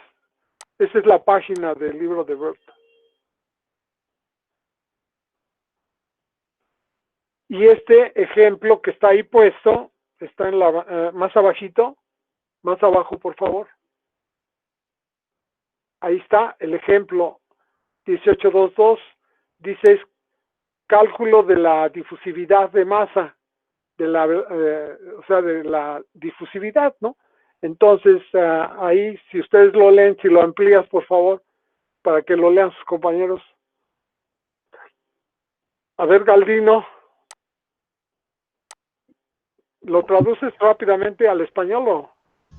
es la página del libro de Bert. Y este ejemplo que está ahí puesto, está en más abajito, más abajo, por favor. Ahí está el ejemplo 18.2.2, dice cálculo de la difusividad de masa, de la difusividad, ¿no? Entonces, ahí, si ustedes lo leen, si lo amplías, por favor, para que lo lean sus compañeros. A ver, Galdino, ¿lo traduces rápidamente al español o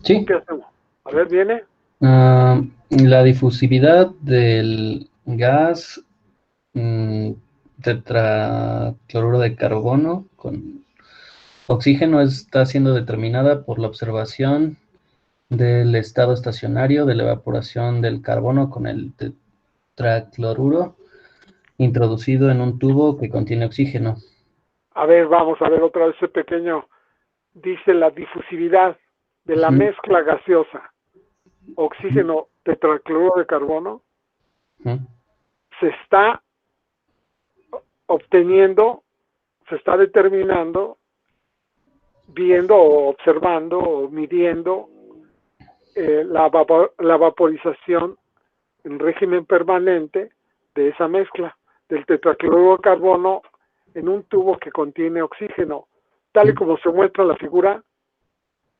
Sí. qué hacemos? A ver, viene. La difusividad del gas tetracloruro de carbono con oxígeno está siendo determinada por la observación del estado estacionario de la evaporación del carbono con el tetracloruro introducido en un tubo que contiene oxígeno. A ver, vamos a ver otra vez ese pequeño. Dice la difusividad de la mezcla gaseosa, oxígeno, tetracloruro de carbono, se está obteniendo, se está determinando, viendo o observando o midiendo la vaporización en régimen permanente de esa mezcla del tetracloruro de carbono en un tubo que contiene oxígeno, tal y como se muestra en la figura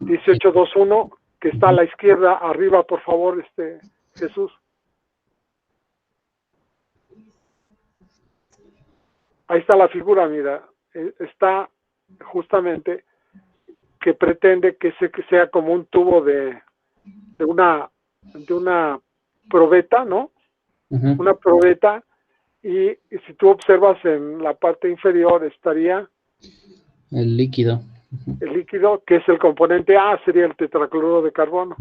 18.2.1, que está a la izquierda, arriba, por favor, Jesús. Ahí está la figura, mira, está justamente que pretende que sea como un tubo de de una probeta, ¿no? Ujú. Una probeta, y si tú observas en la parte inferior estaría El líquido. el líquido, que es el componente A, sería el tetracloruro de carbono.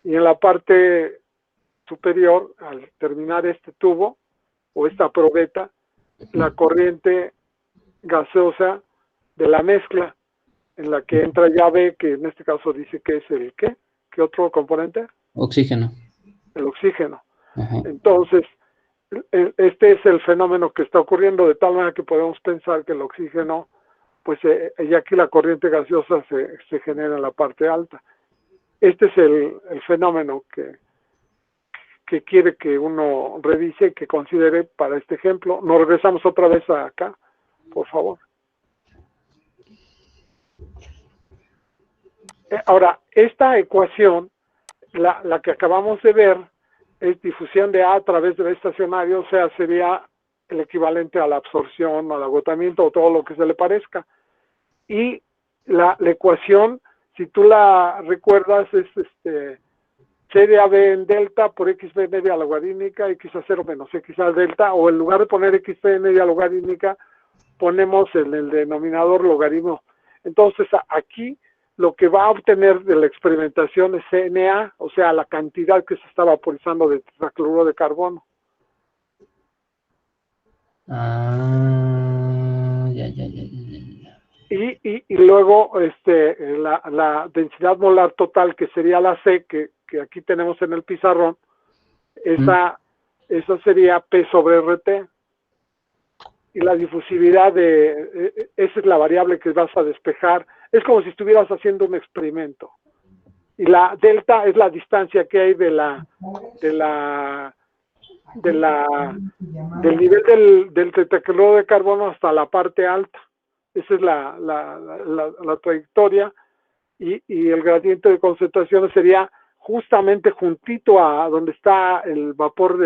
Y en la parte superior, al terminar este tubo o esta probeta, la corriente gaseosa de la mezcla, en la que entra ya B, que en este caso dice que es el ¿qué? ¿Qué otro componente? Oxígeno. El oxígeno. Ajá. Entonces, este es el fenómeno que está ocurriendo, de tal manera que podemos pensar que el oxígeno, pues ya aquí la corriente gaseosa se genera en la parte alta. Este es el fenómeno que quiere que uno revise, que considere para este ejemplo. Nos regresamos otra vez acá, por favor. Ahora, esta ecuación, la que acabamos de ver, es difusión de A a través del estacionario, o sea, sería el equivalente a la absorción, al agotamiento o todo lo que se le parezca. Y la ecuación, si tú la recuerdas, es C de AB en delta por XB media logarítmica, X a 0 menos X a delta, o en lugar de poner XB media logarítmica, ponemos en el denominador logaritmo. Entonces, aquí lo que va a obtener de la experimentación es CNA, o sea, la cantidad que se está vaporizando de tetracloruro de carbono. Ah, ya. Y luego la densidad molar total, que sería la C, que aquí tenemos en el pizarrón, esa sería P sobre RT. Y la difusividad esa es la variable que vas a despejar. Es como si estuvieras haciendo un experimento. Y la delta es la distancia que hay del nivel del tetracloruro de carbono hasta la parte alta. Esa es la trayectoria, y el gradiente de concentración sería justamente juntito a donde está el vapor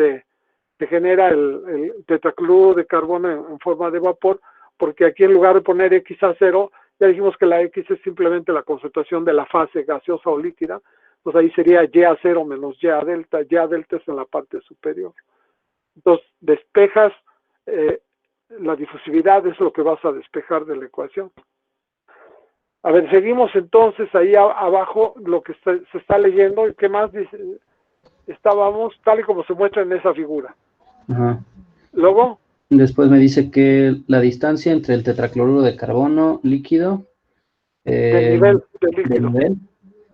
se genera el tetracloruro de carbono en forma de vapor, porque aquí en lugar de poner X a 0, ya dijimos que la X es simplemente la concentración de la fase gaseosa o líquida, pues ahí sería Y a 0 menos Y a delta es en la parte superior. Entonces, despejas la difusividad, es lo que vas a despejar de la ecuación. A ver, seguimos entonces ahí abajo lo que se está leyendo. ¿Y qué más dice? Estábamos tal y como se muestra en esa figura. Ajá. Luego, Después me dice que la distancia entre el tetracloruro de carbono líquido del nivel del del líquido. nivel,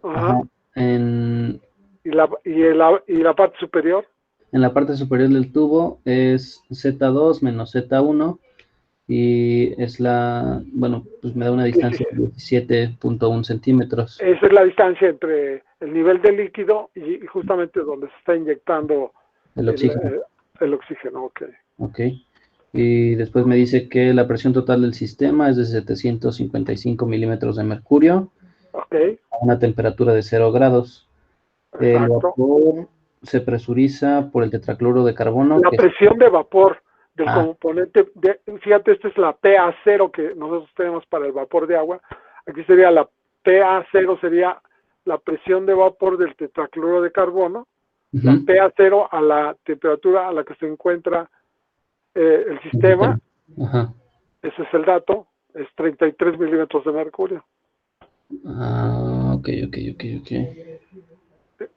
Ajá. ajá, en Y la parte superior. En la parte superior del tubo es Z2 menos Z1 y es pues me da una distancia de 17.1 centímetros. Esa es la distancia entre el nivel del líquido y justamente donde se está inyectando El oxígeno. el oxígeno. Ok. Ok. Y después me dice que la presión total del sistema es de 755 milímetros de mercurio Ok. a una temperatura de 0 grados. El Exacto. vapor se presuriza por el tetracloruro de carbono. La presión de vapor del Ah. componente, fíjate, esta es la PA0 que nosotros tenemos para el vapor de agua. Aquí sería la PA0, sería la presión de vapor del tetracloruro de carbono. La Ujú. PA0 a la temperatura a la que se encuentra el sistema. Ajá. Ese es el dato, es 33 milímetros de mercurio. Ah, ok.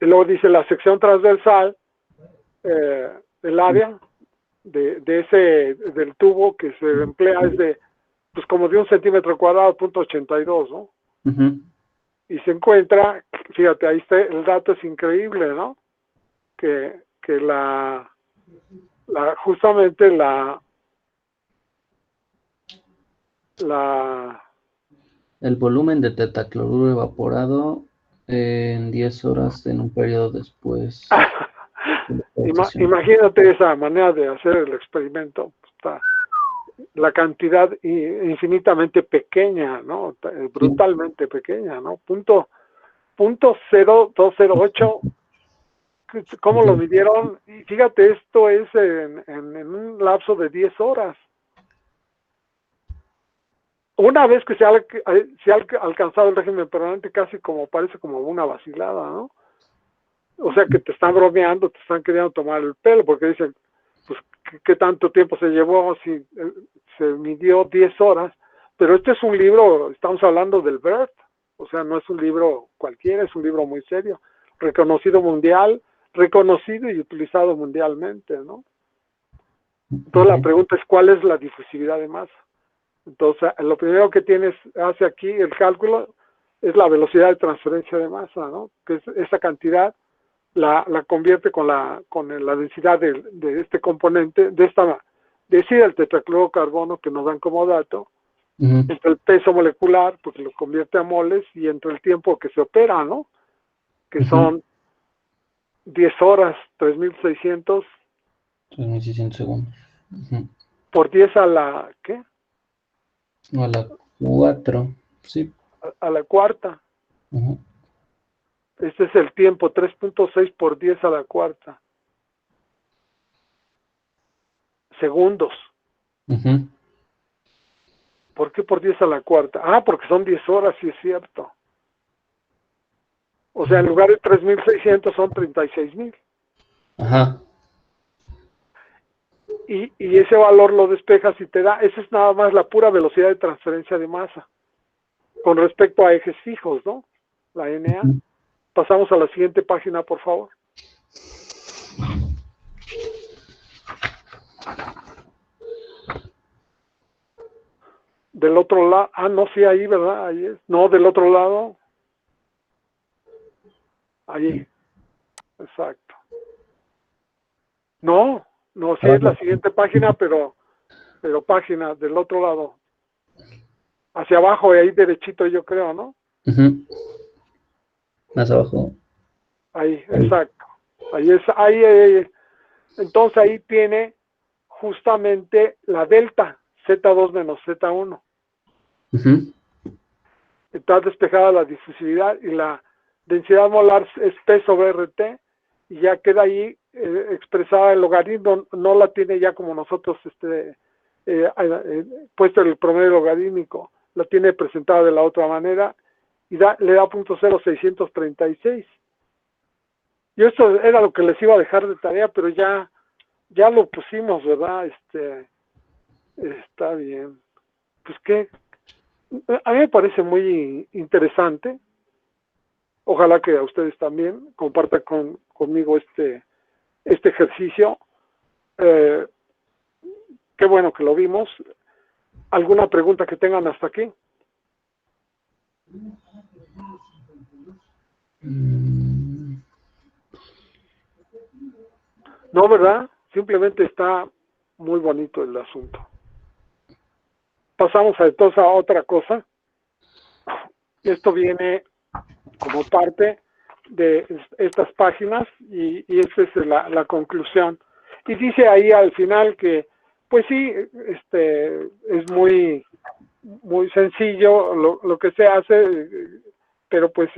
Y luego dice la sección transversal del área del tubo que se emplea es de, pues como de 1 centímetro cuadrado, .82, ¿no? Ujú. Y se encuentra, fíjate, ahí está, el dato es increíble, ¿no? Que justamente El volumen de tetracloruro evaporado en 10 horas en un periodo después. Imagínate esa manera de hacer el experimento. La cantidad infinitamente pequeña, ¿no? Brutalmente pequeña, ¿no? Punto 0.0208. ¿Cómo lo midieron? Y fíjate, esto es en un lapso de 10 horas. Una vez que se ha alcanzado el régimen permanente, casi como parece como una vacilada, ¿no? O sea que te están bromeando, te están queriendo tomar el pelo, porque dicen, pues, ¿qué tanto tiempo se llevó? Si se midió 10 horas, pero este es un libro, estamos hablando del BERT, o sea, no es un libro cualquiera, es un libro muy serio, reconocido y utilizado mundialmente, ¿no? Entonces la pregunta es, ¿cuál es la difusividad de masa? Entonces, lo primero que hace aquí el cálculo es la velocidad de transferencia de masa, ¿no? Que es esa cantidad la convierte con la densidad de este componente, el tetraclorocarbono que nos dan como dato, entre el peso molecular, porque lo convierte a moles, y entre el tiempo que se opera, ¿no? Que son 10 horas, 3.600 segundos. por 10 a la, ¿qué? No, a la 4, sí. A la cuarta. Este es el tiempo, 3.6 por 10 a la cuarta. Segundos. ¿Por qué por 10 a la cuarta? Ah, porque son 10 horas, sí es cierto. O sea, en lugar de 3.600 son 36.000. Ajá. Y ese valor lo despejas y te da, esa es nada más la pura velocidad de transferencia de masa. Con respecto a ejes fijos, ¿no? La NA. Pasamos a la siguiente página, por favor. Del otro lado, no, sí, ahí, ¿verdad? Ahí es. No, del otro lado. Ahí. Exacto. No, sí es la siguiente página, pero página del otro lado. Hacia abajo, ahí derechito, yo creo, ¿no? Más abajo. Ahí, exacto. Ahí. Entonces ahí tiene justamente la delta, Z2 menos Z1. Está despejada la difusividad y la densidad molar es P sobre RT, y ya queda ahí expresada el logaritmo, no la tiene ya como nosotros puesto el promedio logarítmico, la tiene presentada de la otra manera y le da 0.0636. Y esto era lo que les iba a dejar de tarea, pero ya lo pusimos, ¿verdad? Está bien. Pues que a mí me parece muy interesante. Ojalá que a ustedes también compartan conmigo este ejercicio. Qué bueno que lo vimos. ¿Alguna pregunta que tengan hasta aquí? No, ¿verdad? Simplemente está muy bonito el asunto. Pasamos entonces a otra cosa. Esto viene como parte de estas páginas y esta es la conclusión. Y dice ahí al final que, pues sí, es muy sencillo lo que se hace, pero pues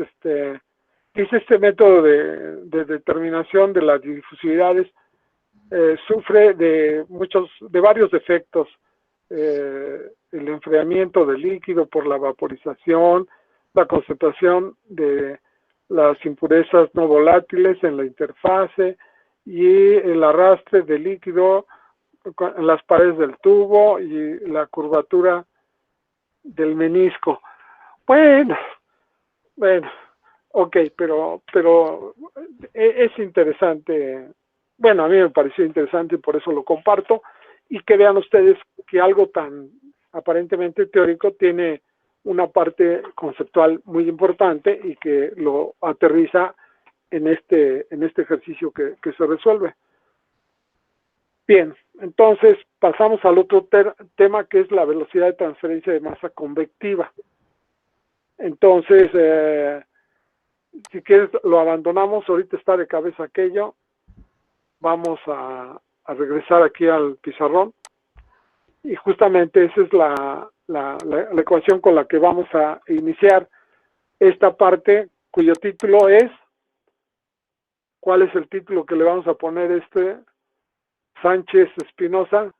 dice este método de determinación de las difusividades sufre de varios defectos. El enfriamiento del líquido por la vaporización, la concentración de las impurezas no volátiles en la interfase y el arrastre del líquido en las paredes del tubo y la curvatura del menisco. Bueno, ok, pero es interesante. Bueno, a mí me pareció interesante y por eso lo comparto, y que vean ustedes que algo tan aparentemente teórico tiene una parte conceptual muy importante y que lo aterriza en este ejercicio que se resuelve. Bien, entonces pasamos al otro tema, que es la velocidad de transferencia de masa convectiva. Entonces, si quieres lo abandonamos, ahorita está de cabeza aquello. Vamos a regresar aquí al pizarrón y justamente esa es la ecuación con la que vamos a iniciar esta parte, cuyo título es, ¿cuál es el título que le vamos a poner Sánchez Espinosa?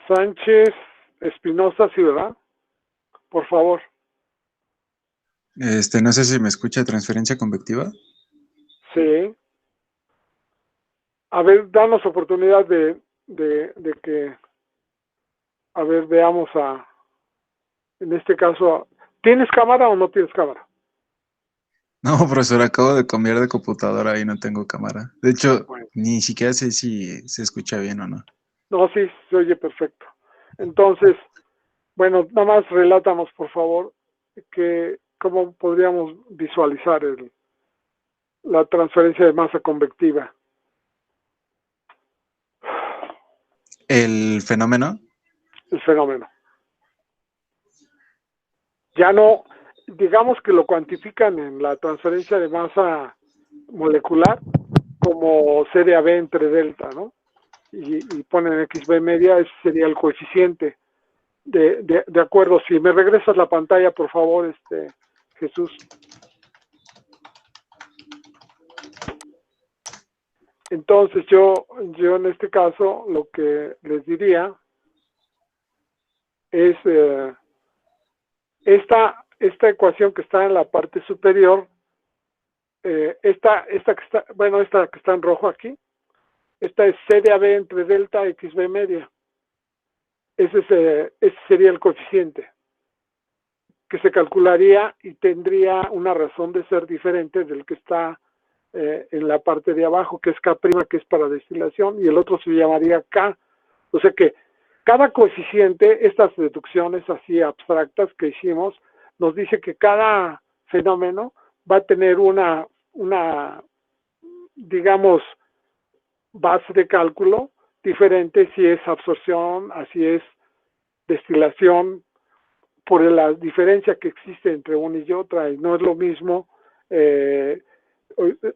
Sánchez Espinosa, sí, ¿verdad? por favor. No sé si me escucha, transferencia convectiva. Sí. A ver, danos oportunidad de que, a ver, veamos en este caso, ¿tienes cámara o no tienes cámara? No, profesor, acabo de cambiar de computadora y no tengo cámara. De hecho, Bueno. ni siquiera sé si se escucha bien o no. No, sí, se oye perfecto. Entonces, bueno, nada más relátanos, por favor, cómo podríamos visualizar la transferencia de masa convectiva. El fenómeno. El fenómeno. Ya no, digamos que lo cuantifican en la transferencia de masa molecular como C de AB entre delta, ¿no? Y ponen XB media, ese sería el coeficiente. De acuerdo, si me regresas la pantalla, por favor, Jesús. Entonces yo en este caso lo que les diría es esta ecuación que está en la parte superior, esta que está, bueno, esta que está en rojo aquí, esta es C de AB entre delta XB media. Ese sería el coeficiente que se calcularía y tendría una razón de ser diferente del que está en la parte de abajo, que es K', que es para destilación, y el otro se llamaría K. O sea que cada coeficiente, estas deducciones así abstractas que hicimos, nos dice que cada fenómeno va a tener una digamos, base de cálculo diferente si es absorción, así es destilación, por la diferencia que existe entre una y otra, y no es lo mismo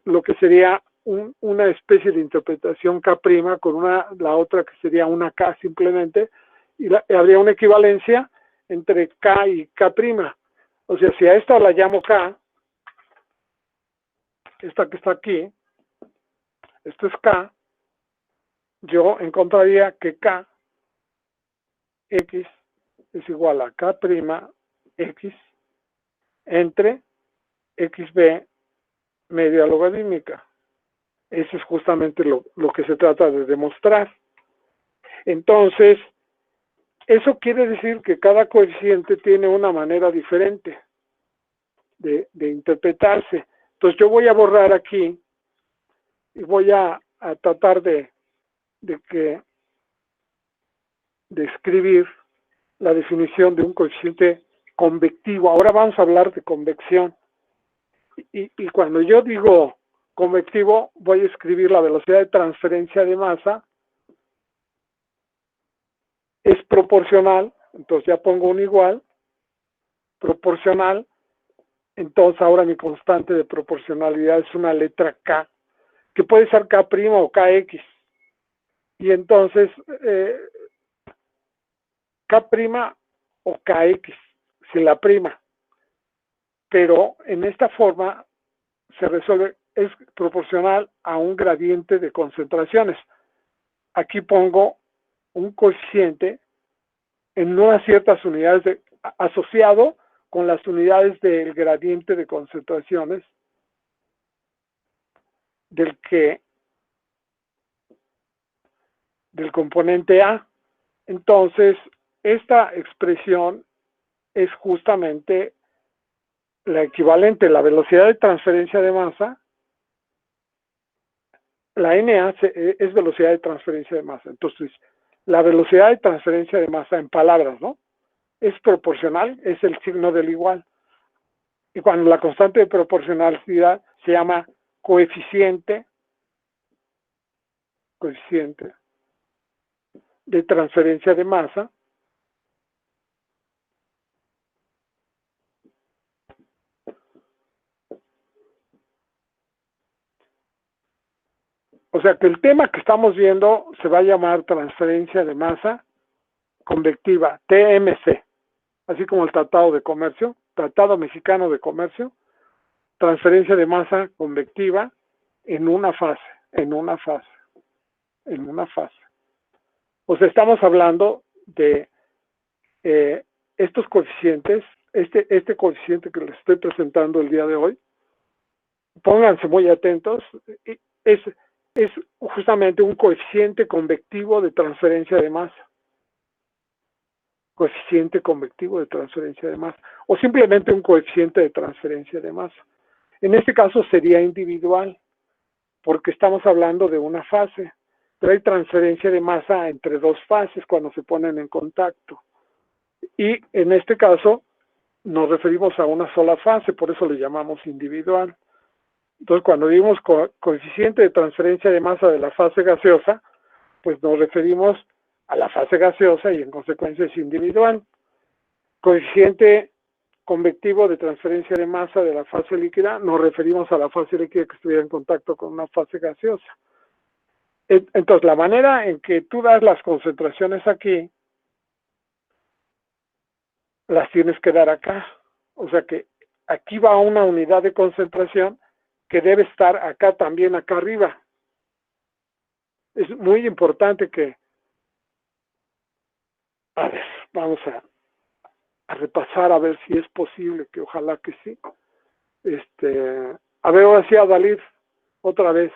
lo que sería una especie de interpretación K' con la otra que sería una K simplemente, y habría una equivalencia entre K y K'. O sea, si a esta la llamo K, esta que está aquí, esto es K, yo encontraría que K, X, es igual a K' X entre XB media logarítmica. Eso es justamente lo que se trata de demostrar. Entonces, eso quiere decir que cada coeficiente tiene una manera diferente de interpretarse. Entonces yo voy a borrar aquí y voy a tratar de escribir la definición de un coeficiente convectivo. Ahora vamos a hablar de convección. Y cuando yo digo convectivo, voy a escribir la velocidad de transferencia de masa es proporcional, entonces ya pongo un igual, proporcional, entonces ahora mi constante de proporcionalidad es una letra K, que puede ser K' o KX. Y entonces K' o KX, si la prima. Pero en esta forma se resuelve, es proporcional a un gradiente de concentraciones. Aquí pongo un coeficiente en unas ciertas unidades asociado con las unidades del gradiente de concentraciones del componente A. Entonces, esta expresión es justamente la equivalente, la velocidad de transferencia de masa. La NA es velocidad de transferencia de masa. Entonces, la velocidad de transferencia de masa en palabras, ¿no? Es proporcional, es el signo del igual. Y cuando la constante de proporcionalidad se llama coeficiente de transferencia de masa, o sea que el tema que estamos viendo se va a llamar transferencia de masa convectiva, TMC, así como el Tratado de Comercio, Tratado Mexicano de Comercio, transferencia de masa convectiva en una fase. O sea, estamos hablando de estos coeficientes, este coeficiente que les estoy presentando el día de hoy, pónganse muy atentos, es justamente un coeficiente convectivo de transferencia de masa. Coeficiente convectivo de transferencia de masa, o simplemente un coeficiente de transferencia de masa. En este caso sería individual, porque estamos hablando de una fase, pero hay transferencia de masa entre dos fases cuando se ponen en contacto. Y en este caso nos referimos a una sola fase, por eso le llamamos individual. Entonces, cuando dimos coeficiente de transferencia de masa de la fase gaseosa, pues nos referimos a la fase gaseosa y en consecuencia es individual. Coeficiente convectivo de transferencia de masa de la fase líquida, nos referimos a la fase líquida que estuviera en contacto con una fase gaseosa. Entonces, la manera en que tú das las concentraciones aquí, las tienes que dar acá. O sea que aquí va una unidad de concentración que debe estar acá también, acá arriba. Es muy importante que... A ver, vamos a repasar a ver si es posible, que ojalá que sí. A ver, ahora sí, Adalid, otra vez.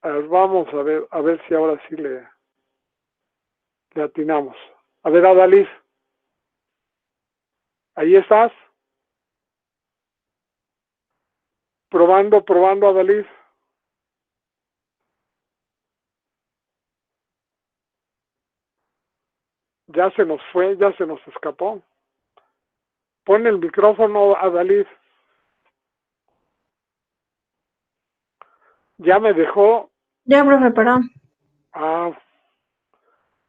A ver, vamos a ver si ahora sí le atinamos. A ver, Adalid. ¿Ahí estás? Probando, Adalid. Ya se nos fue, ya se nos escapó. Pon el micrófono, Adalid. Ya me dejó. Ya, profe, perdón. Ah,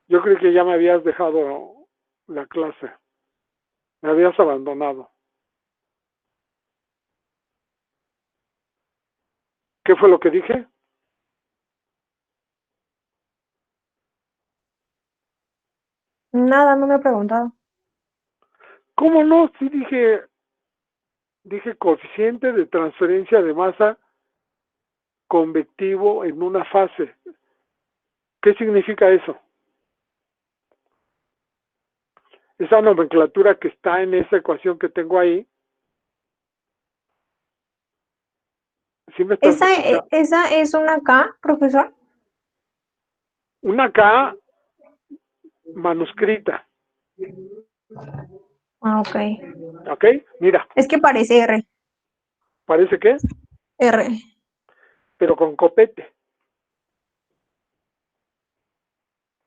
yo creí que ya me habías dejado la clase. Me habías abandonado. ¿Qué fue lo que dije? Nada, no me he preguntado. ¿Cómo no? Sí dije coeficiente de transferencia de masa convectivo en una fase. ¿Qué significa eso? Esa nomenclatura que está en esa ecuación que tengo ahí. ¿Sí me estás escuchando? ¿Esa es una K, profesor? Una K manuscrita. Ah, ok. ¿Ok? Mira. Es que parece R. ¿Parece qué? R. Pero con copete.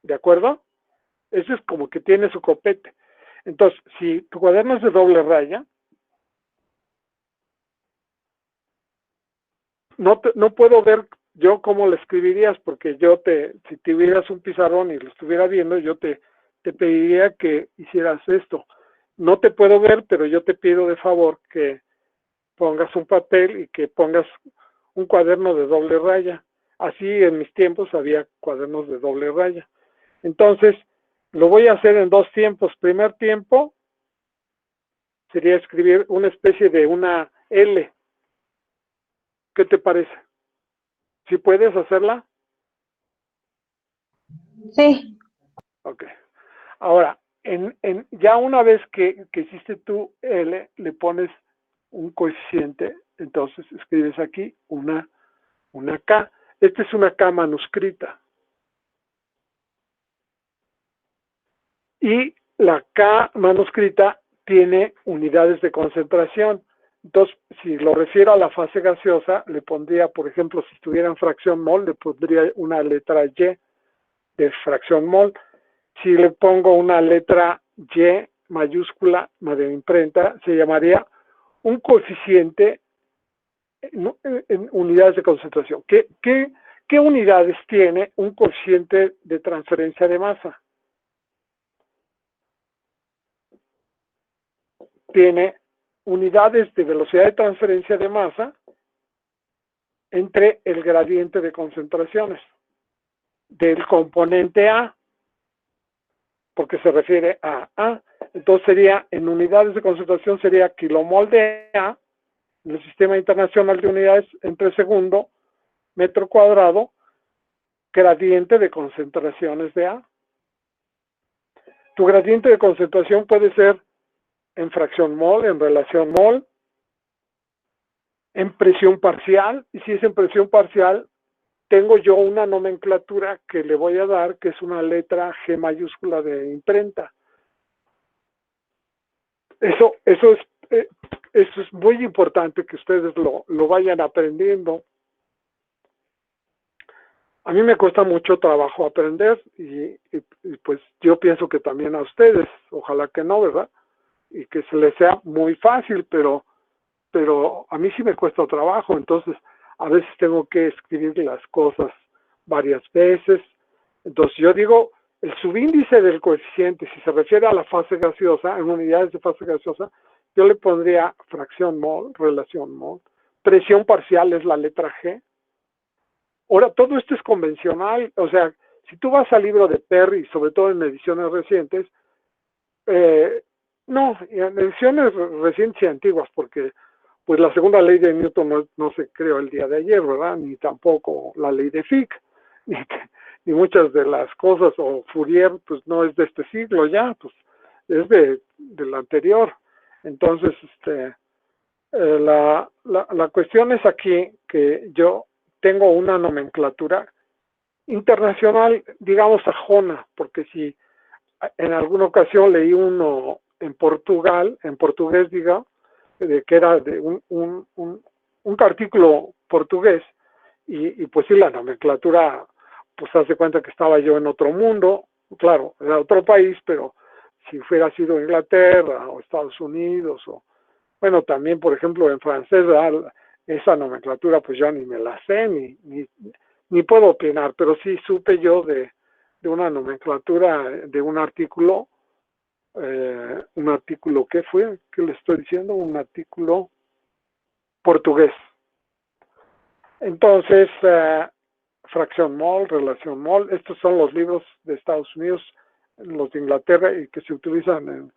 ¿De acuerdo? Eso es como que tiene su copete. Entonces, si tu cuaderno es de doble raya, no puedo ver yo cómo lo escribirías, porque si tuvieras un pizarrón y lo estuviera viendo, yo te pediría que hicieras esto. No te puedo ver, pero yo te pido de favor que pongas un papel y que pongas un cuaderno de doble raya. Así en mis tiempos había cuadernos de doble raya. Entonces, lo voy a hacer en dos tiempos. Primer tiempo sería escribir una especie de una L. ¿Qué te parece? ¿Sí puedes hacerla? Sí. Ok. Ahora, ya una vez que hiciste tu L, le pones un coeficiente, entonces escribes aquí una K. Esta es una K manuscrita. Y la K manuscrita tiene unidades de concentración. Entonces, si lo refiero a la fase gaseosa, le pondría, por ejemplo, si estuviera en fracción mol, le pondría una letra Y de fracción mol. Si le pongo una letra Y mayúscula de imprenta, se llamaría un coeficiente en unidades de concentración. ¿Qué unidades tiene un coeficiente de transferencia de masa? Tiene unidades de velocidad de transferencia de masa entre el gradiente de concentraciones del componente A, porque se refiere a A. Entonces sería, en unidades de concentración sería kilomol de A, en el Sistema Internacional de Unidades entre segundo, metro cuadrado, gradiente de concentraciones de A. Tu gradiente de concentración puede ser en fracción mol, en relación mol, en presión parcial, y si es en presión parcial, tengo yo una nomenclatura que le voy a dar, que es una letra G mayúscula de imprenta. Eso es muy importante que ustedes lo vayan aprendiendo. A mí me cuesta mucho trabajo aprender y pues yo pienso que también a ustedes, ojalá que no, ¿verdad? Y que se les sea muy fácil, pero a mí sí me cuesta trabajo, entonces a veces tengo que escribir las cosas varias veces. Entonces yo digo, el subíndice del coeficiente, si se refiere a la fase gaseosa, en unidades de fase gaseosa, yo le pondría fracción mol, relación mol. Presión parcial es la letra G. Ahora, todo esto es convencional, o sea, si tú vas al libro de Perry, sobre todo en ediciones recientes, no, en ediciones recientes y antiguas, porque pues la segunda ley de Newton no se creó el día de ayer, ¿verdad? Ni tampoco la ley de Fick, ni muchas de las cosas, o Fourier, pues no es de este siglo ya, pues es del anterior. Entonces, la cuestión es aquí que yo tengo una nomenclatura internacional, digamos sajona, porque si en alguna ocasión leí uno en Portugal, en portugués, diga, que era de un artículo portugués, y pues sí, la nomenclatura, pues hace cuenta que estaba yo en otro mundo, claro, era otro país, pero si hubiera sido Inglaterra o Estados Unidos, o bueno, también, por ejemplo, en francés, ¿verdad? Esa nomenclatura, pues yo ni me la sé, ni puedo opinar, pero sí supe yo de una nomenclatura de un artículo, ¿qué fue? ¿Qué le estoy diciendo? Un artículo portugués. Entonces, fracción mol, relación mol, estos son los libros de Estados Unidos, los de Inglaterra, y que se utilizan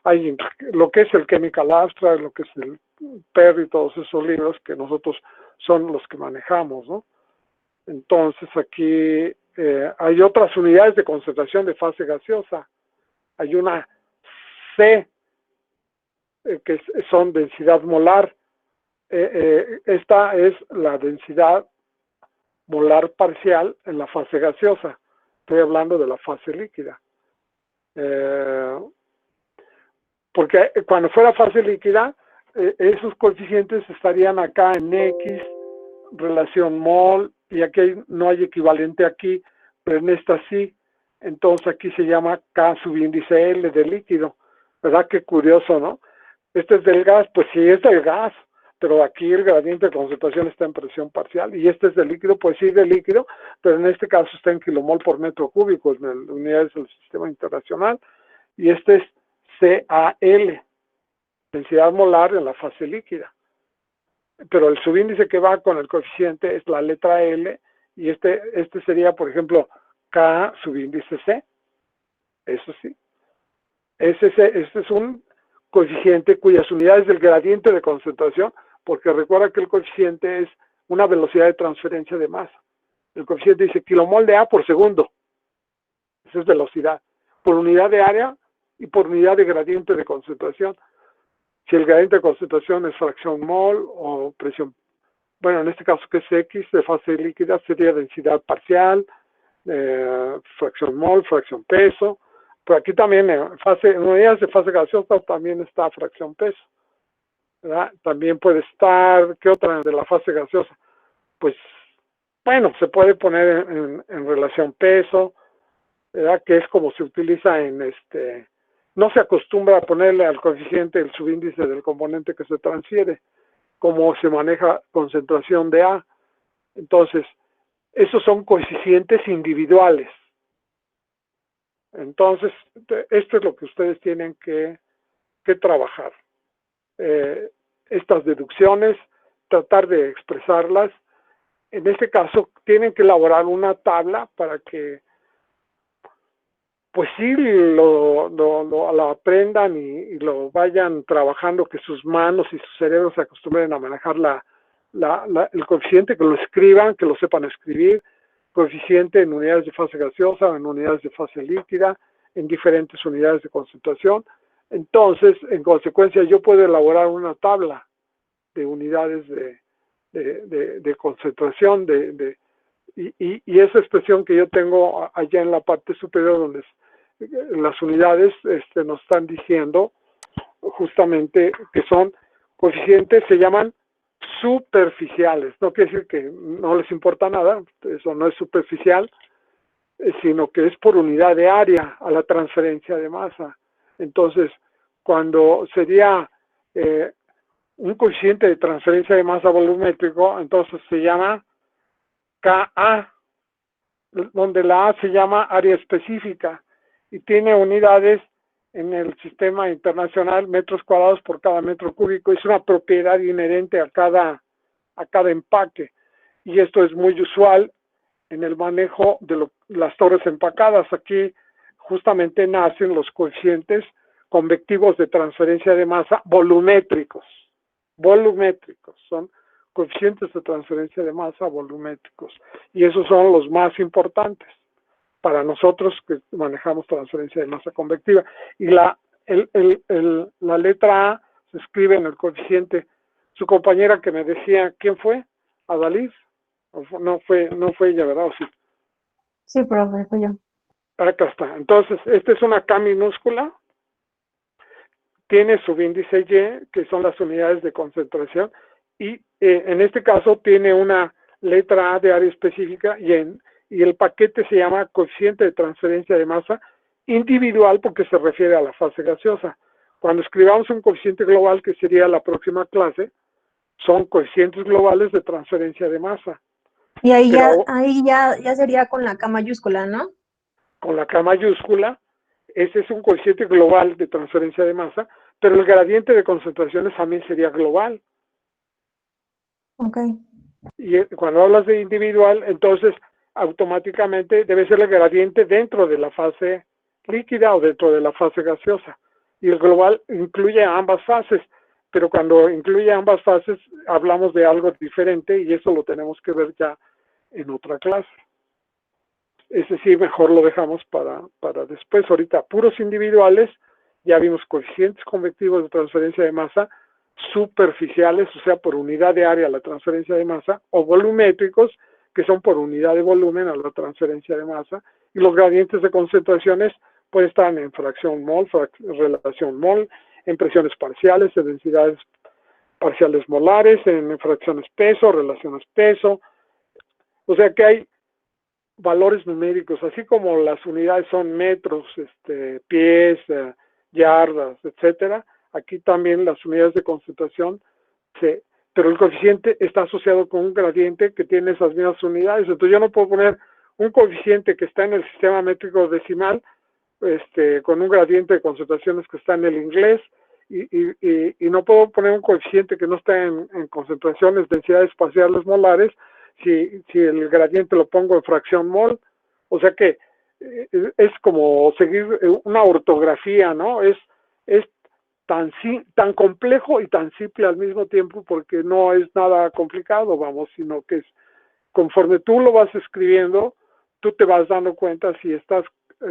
hay lo que es el Chemical Abstract, lo que es el Perry, todos esos libros que nosotros son los que manejamos, ¿no? Entonces aquí hay otras unidades de concentración de fase gaseosa. Hay una C, que son densidad molar. Esta es la densidad molar parcial en la fase gaseosa. Estoy hablando de la fase líquida. Porque cuando fuera fase líquida, esos coeficientes estarían acá en X, relación mol, y aquí no hay equivalente aquí, pero en esta sí. Entonces aquí se llama K subíndice L de líquido. ¿Verdad? Qué curioso, ¿no? Este es del gas, pues sí es del gas, pero aquí el gradiente de concentración está en presión parcial, y este es del líquido, pues sí del líquido, pero en este caso está en kilomol por metro cúbico, en unidades del sistema internacional, y este es CAL, densidad molar en la fase líquida. Pero el subíndice que va con el coeficiente es la letra L, y este sería, por ejemplo, K subíndice C. Eso sí. Este es un coeficiente cuyas unidades del gradiente de concentración, porque recuerda que el coeficiente es una velocidad de transferencia de masa. El coeficiente dice kilomol de A por segundo. Esa es velocidad. Por unidad de área y por unidad de gradiente de concentración. Si el gradiente de concentración es fracción mol o presión, bueno, en este caso que es X de fase líquida, sería densidad parcial, fracción mol, fracción peso. Pero aquí también en unidades de fase gaseosa también está fracción peso, ¿verdad? También puede estar, ¿qué otra de la fase gaseosa? Pues, bueno, se puede poner en relación peso, ¿verdad? Que es como se utiliza no se acostumbra a ponerle al coeficiente el subíndice del componente que se transfiere, como se maneja concentración de A. Entonces, esos son coeficientes individuales. Entonces, esto es lo que ustedes tienen que trabajar. Estas deducciones, tratar de expresarlas. En este caso, tienen que elaborar una tabla para que, pues sí, lo aprendan y lo vayan trabajando, que sus manos y sus cerebros se acostumbren a manejar el coeficiente, que lo escriban, que lo sepan escribir, coeficiente en unidades de fase gaseosa, en unidades de fase líquida, en diferentes unidades de concentración. Entonces, en consecuencia, yo puedo elaborar una tabla de unidades de concentración, y esa expresión que yo tengo allá en la parte superior, donde las unidades nos están diciendo justamente que son coeficientes, se llaman superficiales. No quiere decir que no les importa nada, eso no es superficial, sino que es por unidad de área a la transferencia de masa. Entonces, cuando sería un coeficiente de transferencia de masa volumétrico, entonces se llama Ka, donde la A se llama área específica y tiene unidades en el sistema internacional, metros cuadrados por cada metro cúbico. Es una propiedad inherente a cada empaque, y esto es muy usual en el manejo de las torres empacadas. Aquí justamente nacen los coeficientes convectivos de transferencia de masa volumétricos. Son coeficientes de transferencia de masa volumétricos, y esos son los más importantes para nosotros que manejamos transferencia de masa convectiva. Y la letra A se escribe en el coeficiente. Su compañera que me decía, ¿quién fue? ¿Adalid? No fue ella, ¿verdad? ¿O sí? Sí, profe, fui yo. Acá está. Entonces, esta es una K minúscula, tiene subíndice Y, que son las unidades de concentración, y en este caso tiene una letra A de área específica, y el paquete se llama coeficiente de transferencia de masa individual, porque se refiere a la fase gaseosa. Cuando escribamos un coeficiente global, que sería la próxima clase, son coeficientes globales de transferencia de masa. Y ahí ya sería con la K mayúscula, ¿no? Con la K mayúscula, ese es un coeficiente global de transferencia de masa, pero el gradiente de concentraciones también sería global. Ok. Y cuando hablas de individual, entonces automáticamente debe ser el gradiente dentro de la fase líquida o dentro de la fase gaseosa. Y el global incluye ambas fases, pero cuando incluye ambas fases hablamos de algo diferente, y eso lo tenemos que ver ya en otra clase. Ese sí, mejor lo dejamos para después. Ahorita, puros individuales, ya vimos coeficientes convectivos de transferencia de masa superficiales, o sea, por unidad de área a la transferencia de masa, o volumétricos, que son por unidad de volumen a la transferencia de masa, y los gradientes de concentraciones pueden estar en fracción mol, relación mol, en presiones parciales, en densidades parciales molares, en fracciones peso, relaciones peso. O sea que hay valores numéricos, así como las unidades son metros, pies, yardas, etcétera. Aquí también las unidades de concentración, pero el coeficiente está asociado con un gradiente que tiene esas mismas unidades. Entonces yo no puedo poner un coeficiente que está en el sistema métrico decimal, con un gradiente de concentraciones que está en el inglés, y no puedo poner un coeficiente que no está en concentraciones, densidades parciales molares, si el gradiente lo pongo en fracción mol. O sea que es como seguir una ortografía, ¿no? Es tan complejo y tan simple al mismo tiempo, porque no es nada complicado, vamos, sino que es conforme tú lo vas escribiendo, tú te vas dando cuenta si estás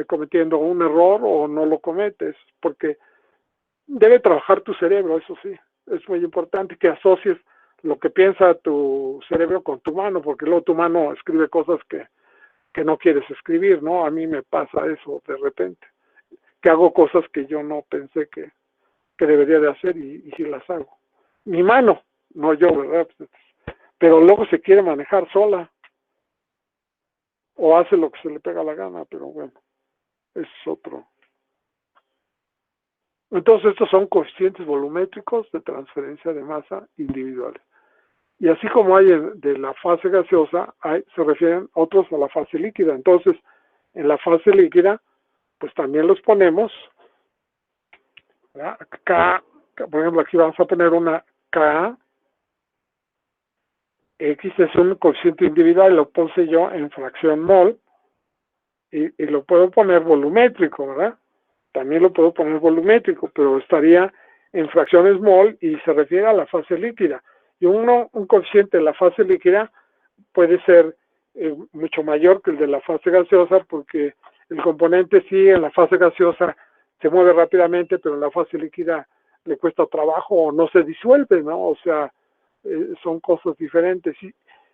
cometiendo un error o no lo cometes, porque debe trabajar tu cerebro, eso sí. Es muy importante que asocies lo que piensa tu cerebro con tu mano, porque luego tu mano escribe cosas que no quieres escribir, ¿no? A mí me pasa eso de repente, que hago cosas que yo no pensé que debería de hacer, y sí las hago. Mi mano, no yo, ¿verdad? Pero luego se quiere manejar sola, o hace lo que se le pega la gana, pero bueno, es otro. Entonces estos son coeficientes volumétricos de transferencia de masa individuales. Y así como hay de la fase gaseosa, se refieren otros a la fase líquida. Entonces, en la fase líquida, pues también los ponemos. K, por ejemplo, aquí vamos a poner una K. X es un coeficiente individual, lo puse yo en fracción mol, y lo puedo poner volumétrico, ¿verdad? También lo puedo poner volumétrico, pero estaría en fracciones mol y se refiere a la fase líquida. Y un coeficiente de la fase líquida puede ser mucho mayor que el de la fase gaseosa, porque el componente sí en la fase gaseosa se mueve rápidamente, pero en la fase líquida le cuesta trabajo o no se disuelve, ¿no? O sea, son cosas diferentes.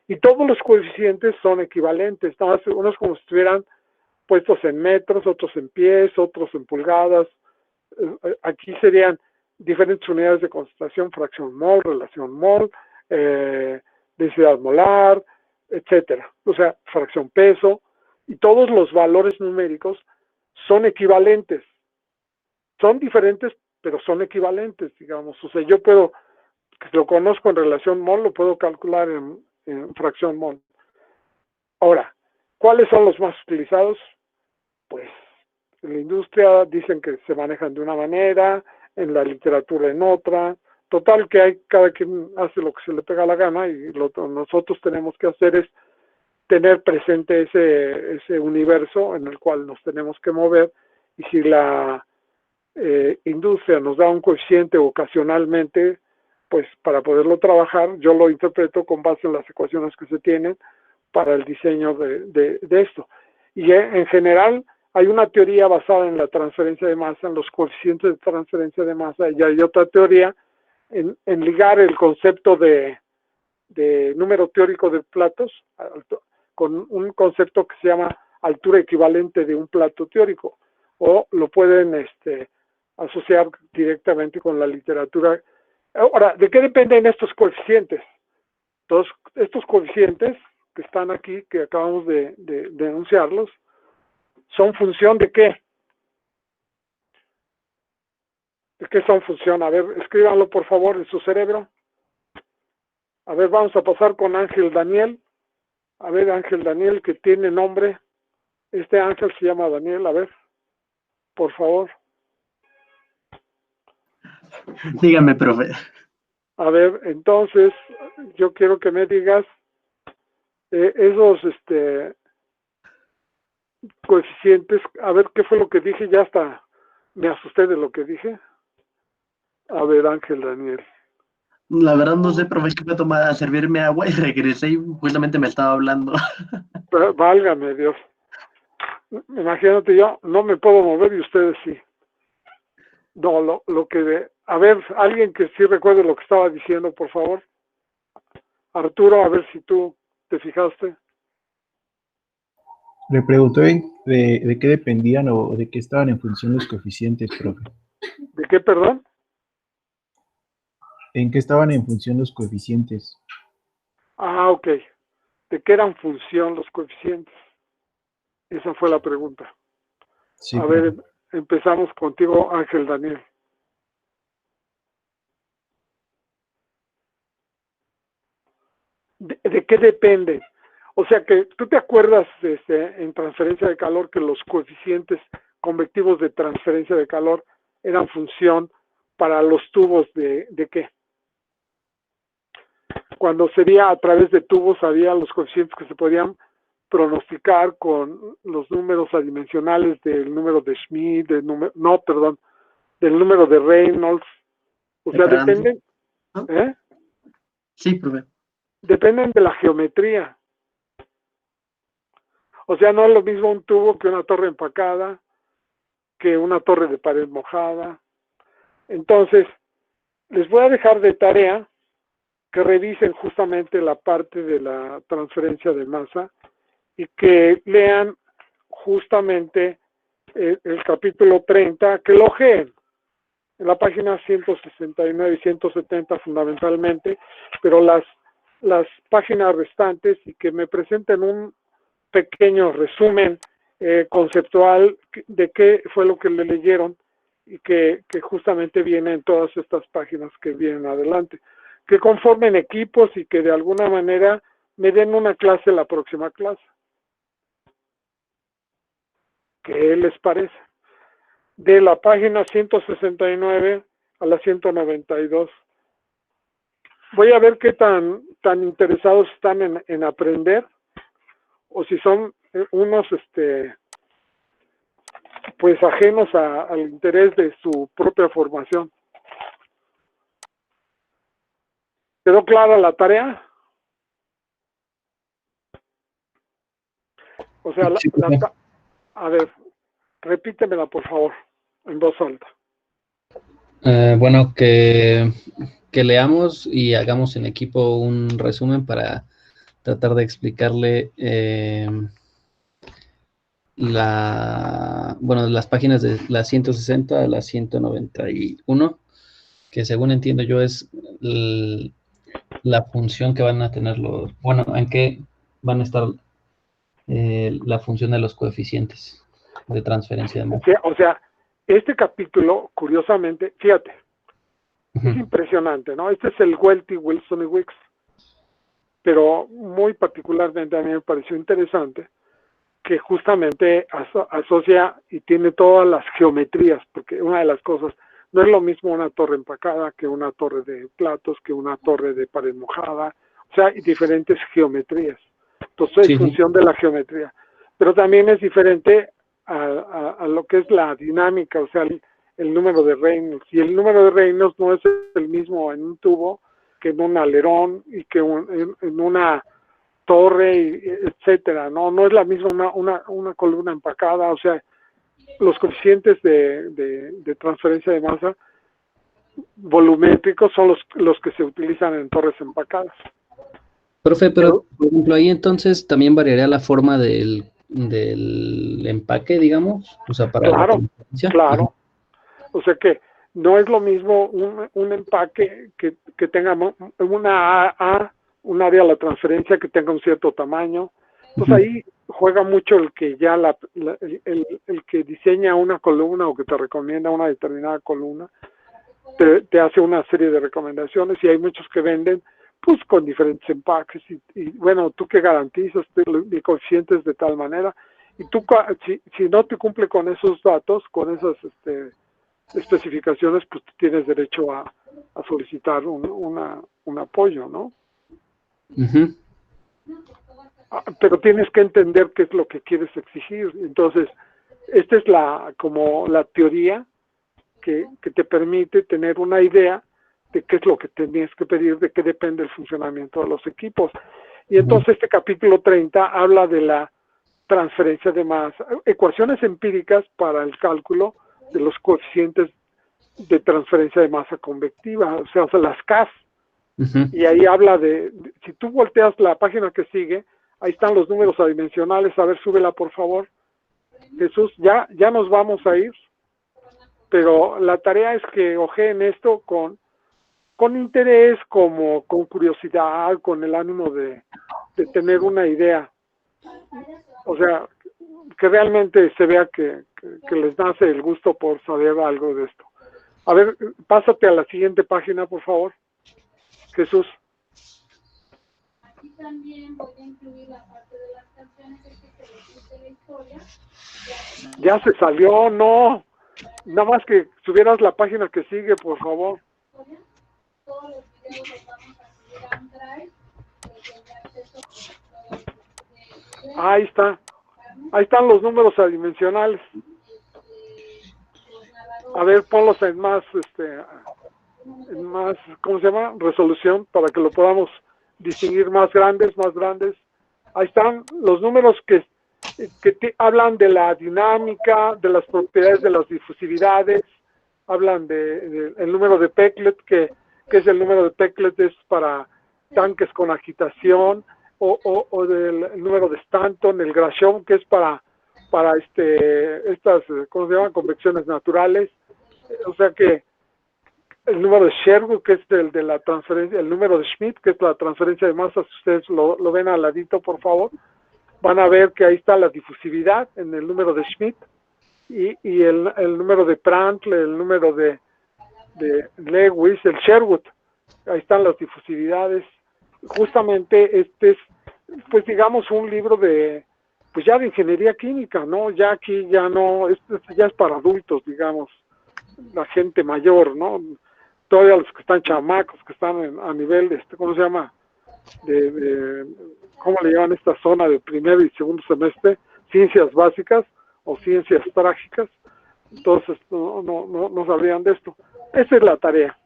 Y todos los coeficientes son equivalentes, ¿no? Unos como si estuvieran puestos en metros, otros en pies, otros en pulgadas. Aquí serían diferentes unidades de concentración, fracción mol, relación mol, densidad molar, etcétera. O sea, fracción peso, y todos los valores numéricos son equivalentes. Son diferentes, pero son equivalentes, digamos. O sea, yo puedo, si lo conozco en relación mol, lo puedo calcular en fracción mol. Ahora, ¿cuáles son los más utilizados? Pues en la industria dicen que se manejan de una manera, en la literatura en otra. Total que cada quien hace lo que se le pega la gana, y lo que nosotros tenemos que hacer es tener presente ese universo en el cual nos tenemos que mover, y si la industria nos da un coeficiente ocasionalmente, pues para poderlo trabajar, yo lo interpreto con base en las ecuaciones que se tienen para el diseño de esto. Y en general hay una teoría basada en la transferencia de masa, en los coeficientes de transferencia de masa, y hay otra teoría en ligar el concepto de número teórico de platos con un concepto que se llama altura equivalente de un plato teórico, o lo pueden asociar directamente con la literatura. Ahora, ¿de qué dependen estos coeficientes? Todos estos coeficientes que están aquí, que acabamos de enunciarlos, ¿son función de qué? ¿De qué son función? A ver, escríbanlo por favor en su cerebro. A ver, vamos a pasar con Ángel Daniel. A ver, Ángel Daniel, que tiene nombre. Este Ángel se llama Daniel. A ver, por favor. Dígame, profe. A ver, entonces, yo quiero que me digas esos coeficientes. A ver, ¿qué fue lo que dije? Ya hasta me asusté de lo que dije. A ver, Ángel Daniel. La verdad no sé, profe, es que me tomé a servirme agua y regresé y justamente me estaba hablando. Válgame Dios. Imagínate, yo no me puedo mover y ustedes sí. No, lo que... A ver, alguien que sí recuerde lo que estaba diciendo, por favor. Arturo, a ver si tú te fijaste. Le pregunté de qué dependían o de qué estaban en función los coeficientes, profe. ¿De qué, perdón? ¿En qué estaban en función los coeficientes? Ah, ok. ¿De qué eran función los coeficientes? Esa fue la pregunta. Sí, a ver, empezamos contigo, Ángel Daniel. ¿De qué depende? O sea que tú te acuerdas en transferencia de calor que los coeficientes convectivos de transferencia de calor eran función para los tubos de qué? Cuando sería a través de tubos había los coeficientes que se podían pronosticar con los números adimensionales del número de Schmidt, del número de Reynolds. O sea, dependen, ¿eh? Sí, profe. Dependen de la geometría. O sea, no es lo mismo un tubo que una torre empacada, que una torre de pared mojada. Entonces, les voy a dejar de tarea que revisen justamente la parte de la transferencia de masa y que lean justamente el capítulo 30, que lo ojeen en la página 169 y 170 fundamentalmente, pero las páginas restantes, y que me presenten un pequeño resumen conceptual de qué fue lo que le leyeron y que justamente viene en todas estas páginas que vienen adelante. Que conformen equipos y que de alguna manera me den una clase la próxima clase. ¿Qué les parece? De la página 169 a la 192. Voy a ver qué tan interesados están en aprender, o si son unos pues ajenos al interés de su propia formación. ¿Quedó clara la tarea? O sea, a ver, repítemela, por favor, en voz alta. Bueno, que leamos y hagamos en equipo un resumen para tratar de explicarle las páginas de la 160 a la 191, que según entiendo yo es la función que van a tener en qué van a estar la función de los coeficientes de transferencia de masa. O sea, este capítulo, curiosamente, fíjate, es impresionante, ¿no? Este es el Welty, Wilson y Wicks, pero muy particularmente a mí me pareció interesante que justamente asocia y tiene todas las geometrías, porque una de las cosas, no es lo mismo una torre empacada que una torre de platos, que una torre de pared mojada, o sea, hay diferentes geometrías. Entonces, es función de la geometría. Pero también es diferente a lo que es la dinámica, o sea, el número de Reynolds. Y el número de Reynolds no es el mismo en un tubo que en un alerón y que en una torre, etcétera. No es la misma una columna empacada, o sea, los coeficientes de transferencia de masa volumétricos son los que se utilizan en torres empacadas. Profe, pero por ejemplo ahí entonces también variaría la forma del empaque, digamos, o sea, para claro, la transferencia. Claro. O sea que no es lo mismo un empaque que tenga un área de la transferencia que tenga un cierto tamaño. Entonces ahí juega mucho el que ya el que diseña una columna o que te recomienda una determinada columna, te hace una serie de recomendaciones, y hay muchos que venden pues con diferentes empaques y bueno, tú que garantizas de coeficientes de tal manera, y tú si no te cumple con esos datos, con esas especificaciones, pues tienes derecho a solicitar un apoyo, ¿no? Pero tienes que entender qué es lo que quieres exigir. Entonces, esta es como la teoría que te permite tener una idea de qué es lo que tenías que pedir, de qué depende el funcionamiento de los equipos. Y entonces este capítulo 30 habla de la transferencia de masa, ecuaciones empíricas para el cálculo de los coeficientes de transferencia de masa convectiva, o sea las CAS. Y ahí habla si tú volteas la página que sigue, ahí están los números adimensionales. A ver, súbela por favor, Jesús. Ya nos vamos a ir, pero la tarea es que ojeen esto con interés, como con curiosidad, con el ánimo de tener una idea, o sea, que realmente se vea que les nace el gusto por saber algo de esto. A ver, pásate a la siguiente página, por favor, Jesús. Aquí también voy a incluir la parte de las canciones que se repite la historia. Ya se salió, no. Nada más que subieras la página que sigue, por favor. Todos los videos los vamos a subir a un drive. Ahí está. Ahí están los números adimensionales. A ver, ponlos en más, ¿cómo se llama? Resolución, para que lo podamos distinguir más grandes. Ahí están los números que te hablan de la dinámica, de las propiedades de las difusividades, hablan el número de Peclet, que es el número de Peclet, es para tanques con agitación, o del número de Stanton, el Gratión, que es para estas, ¿cómo se llama? Convecciones naturales. O sea que el número de Sherwood, que es el de la transferencia, el número de Schmidt, que es la transferencia de masa. Si ustedes lo ven al ladito, por favor, van a ver que ahí está la difusividad en el número de Schmidt, y el número de Prandtl, el número de Lewis, el Sherwood. Ahí están las difusividades. Justamente este es, pues digamos, un libro pues ya de ingeniería química, ¿no? Ya aquí ya no, esto ya es para adultos, digamos, la gente mayor, ¿no? Todavía los que están chamacos, que están a nivel, ¿cómo se llama? ¿Cómo le llaman esta zona de primer y segundo semestre? Ciencias básicas o ciencias trágicas. Entonces no sabrían de esto. Esa es la tarea.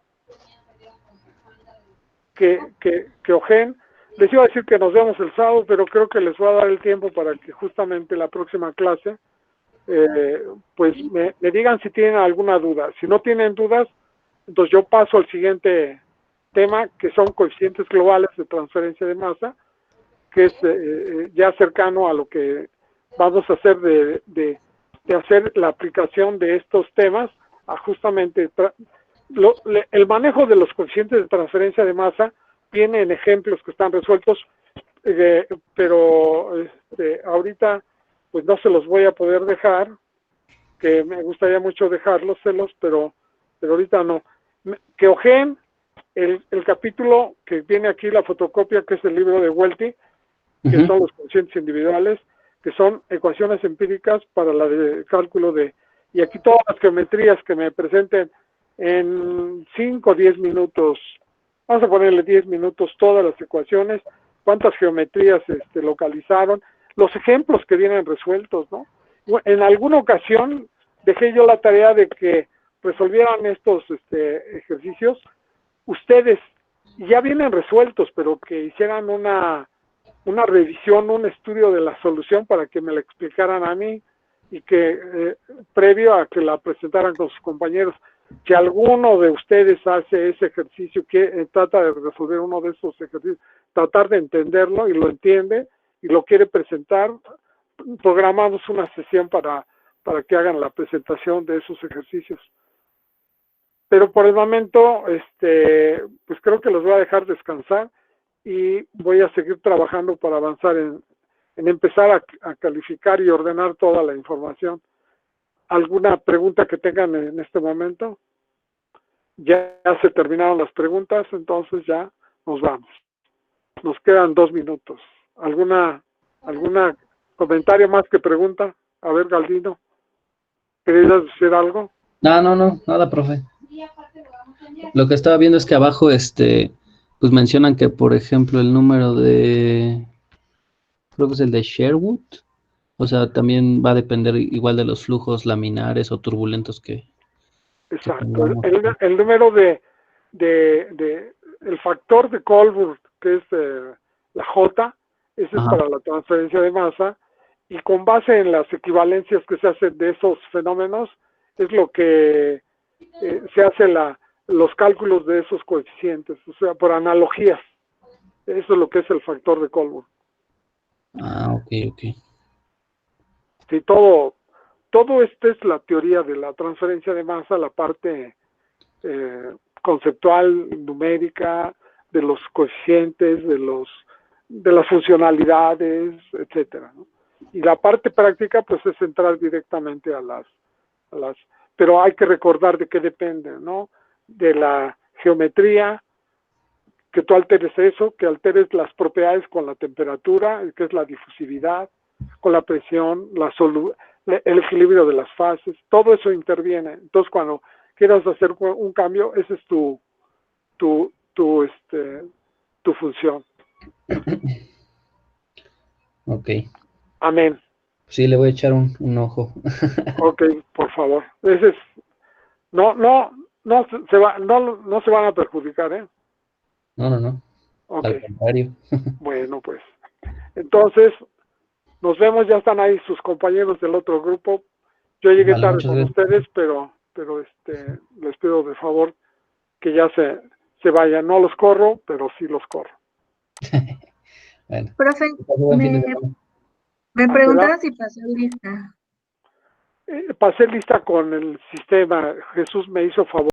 Que ojeen. Les iba a decir que nos vemos el sábado, pero creo que les voy a dar el tiempo para que justamente la próxima clase pues me digan si tienen alguna duda. Si no tienen dudas, entonces yo paso al siguiente tema, que son coeficientes globales de transferencia de masa, que es ya cercano a lo que vamos a hacer de hacer la aplicación de estos temas a justamente el manejo de los coeficientes de transferencia de masa viene en ejemplos que están resueltos, pero ahorita pues no se los voy a poder dejar, que me gustaría mucho dejárselos, pero ahorita no. Que ojeen el capítulo que viene aquí, la fotocopia, que es el libro de Welty, que son los coeficientes individuales, que son ecuaciones empíricas para la de cálculo y aquí todas las geometrías que me presenten en 5 o 10 minutos, vamos a ponerle 10 minutos, todas las ecuaciones, cuántas geometrías localizaron, los ejemplos que vienen resueltos, ¿no? En alguna ocasión dejé yo la tarea de que resolvieran estos ejercicios, ustedes ya vienen resueltos, pero que hicieran una revisión, un estudio de la solución para que me la explicaran a mí y que previo a que la presentaran con sus compañeros, si alguno de ustedes hace ese ejercicio, que trata de resolver uno de esos ejercicios, tratar de entenderlo y lo entiende y lo quiere presentar, programamos una sesión para que hagan la presentación de esos ejercicios. Pero por el momento, pues creo que los voy a dejar descansar y voy a seguir trabajando para avanzar en empezar a calificar y ordenar toda la información. ¿Alguna pregunta que tengan en este momento? Ya se terminaron las preguntas, entonces ya nos vamos. Nos quedan 2 minutos. ¿Alguna comentario más que pregunta? A ver, Galdino, ¿querías decir algo? No, nada, profe. Lo que estaba viendo es que abajo, pues mencionan que, por ejemplo, el número creo que es el de Sherwood, o sea, también va a depender igual de los flujos laminares o turbulentos que... Exacto. El número el factor de Colbert, que es la J, ese es para la transferencia de masa, y con base en las equivalencias que se hacen de esos fenómenos, es lo que se hace los cálculos de esos coeficientes, o sea, por analogías. Eso es lo que es el factor de Colbert. Ok. Sí, todo esto es la teoría de la transferencia de masa, la parte conceptual, numérica, de los coeficientes, de las funcionalidades, etcétera, ¿no? Y la parte práctica, pues, es entrar directamente a las pero hay que recordar de qué depende, ¿no? De la geometría, que tú alteres eso, que alteres las propiedades con la temperatura, que es la difusividad, con la presión, el equilibrio de las fases, todo eso interviene. Entonces, cuando quieras hacer un cambio, esa es tu función. Ok. Amén. Sí, le voy a echar un ojo. Ok, por favor. Ese es, no se van a perjudicar, ¿eh? No. Okay. Al contrario. Bueno, pues. Entonces, nos vemos, ya están ahí sus compañeros del otro grupo. Yo llegué tarde con ustedes, pero les pido de favor que ya se vayan. No los corro, pero sí los corro. Bueno. Profe, me preguntaba si pasó lista. Pasé lista con el sistema. Jesús me hizo favor.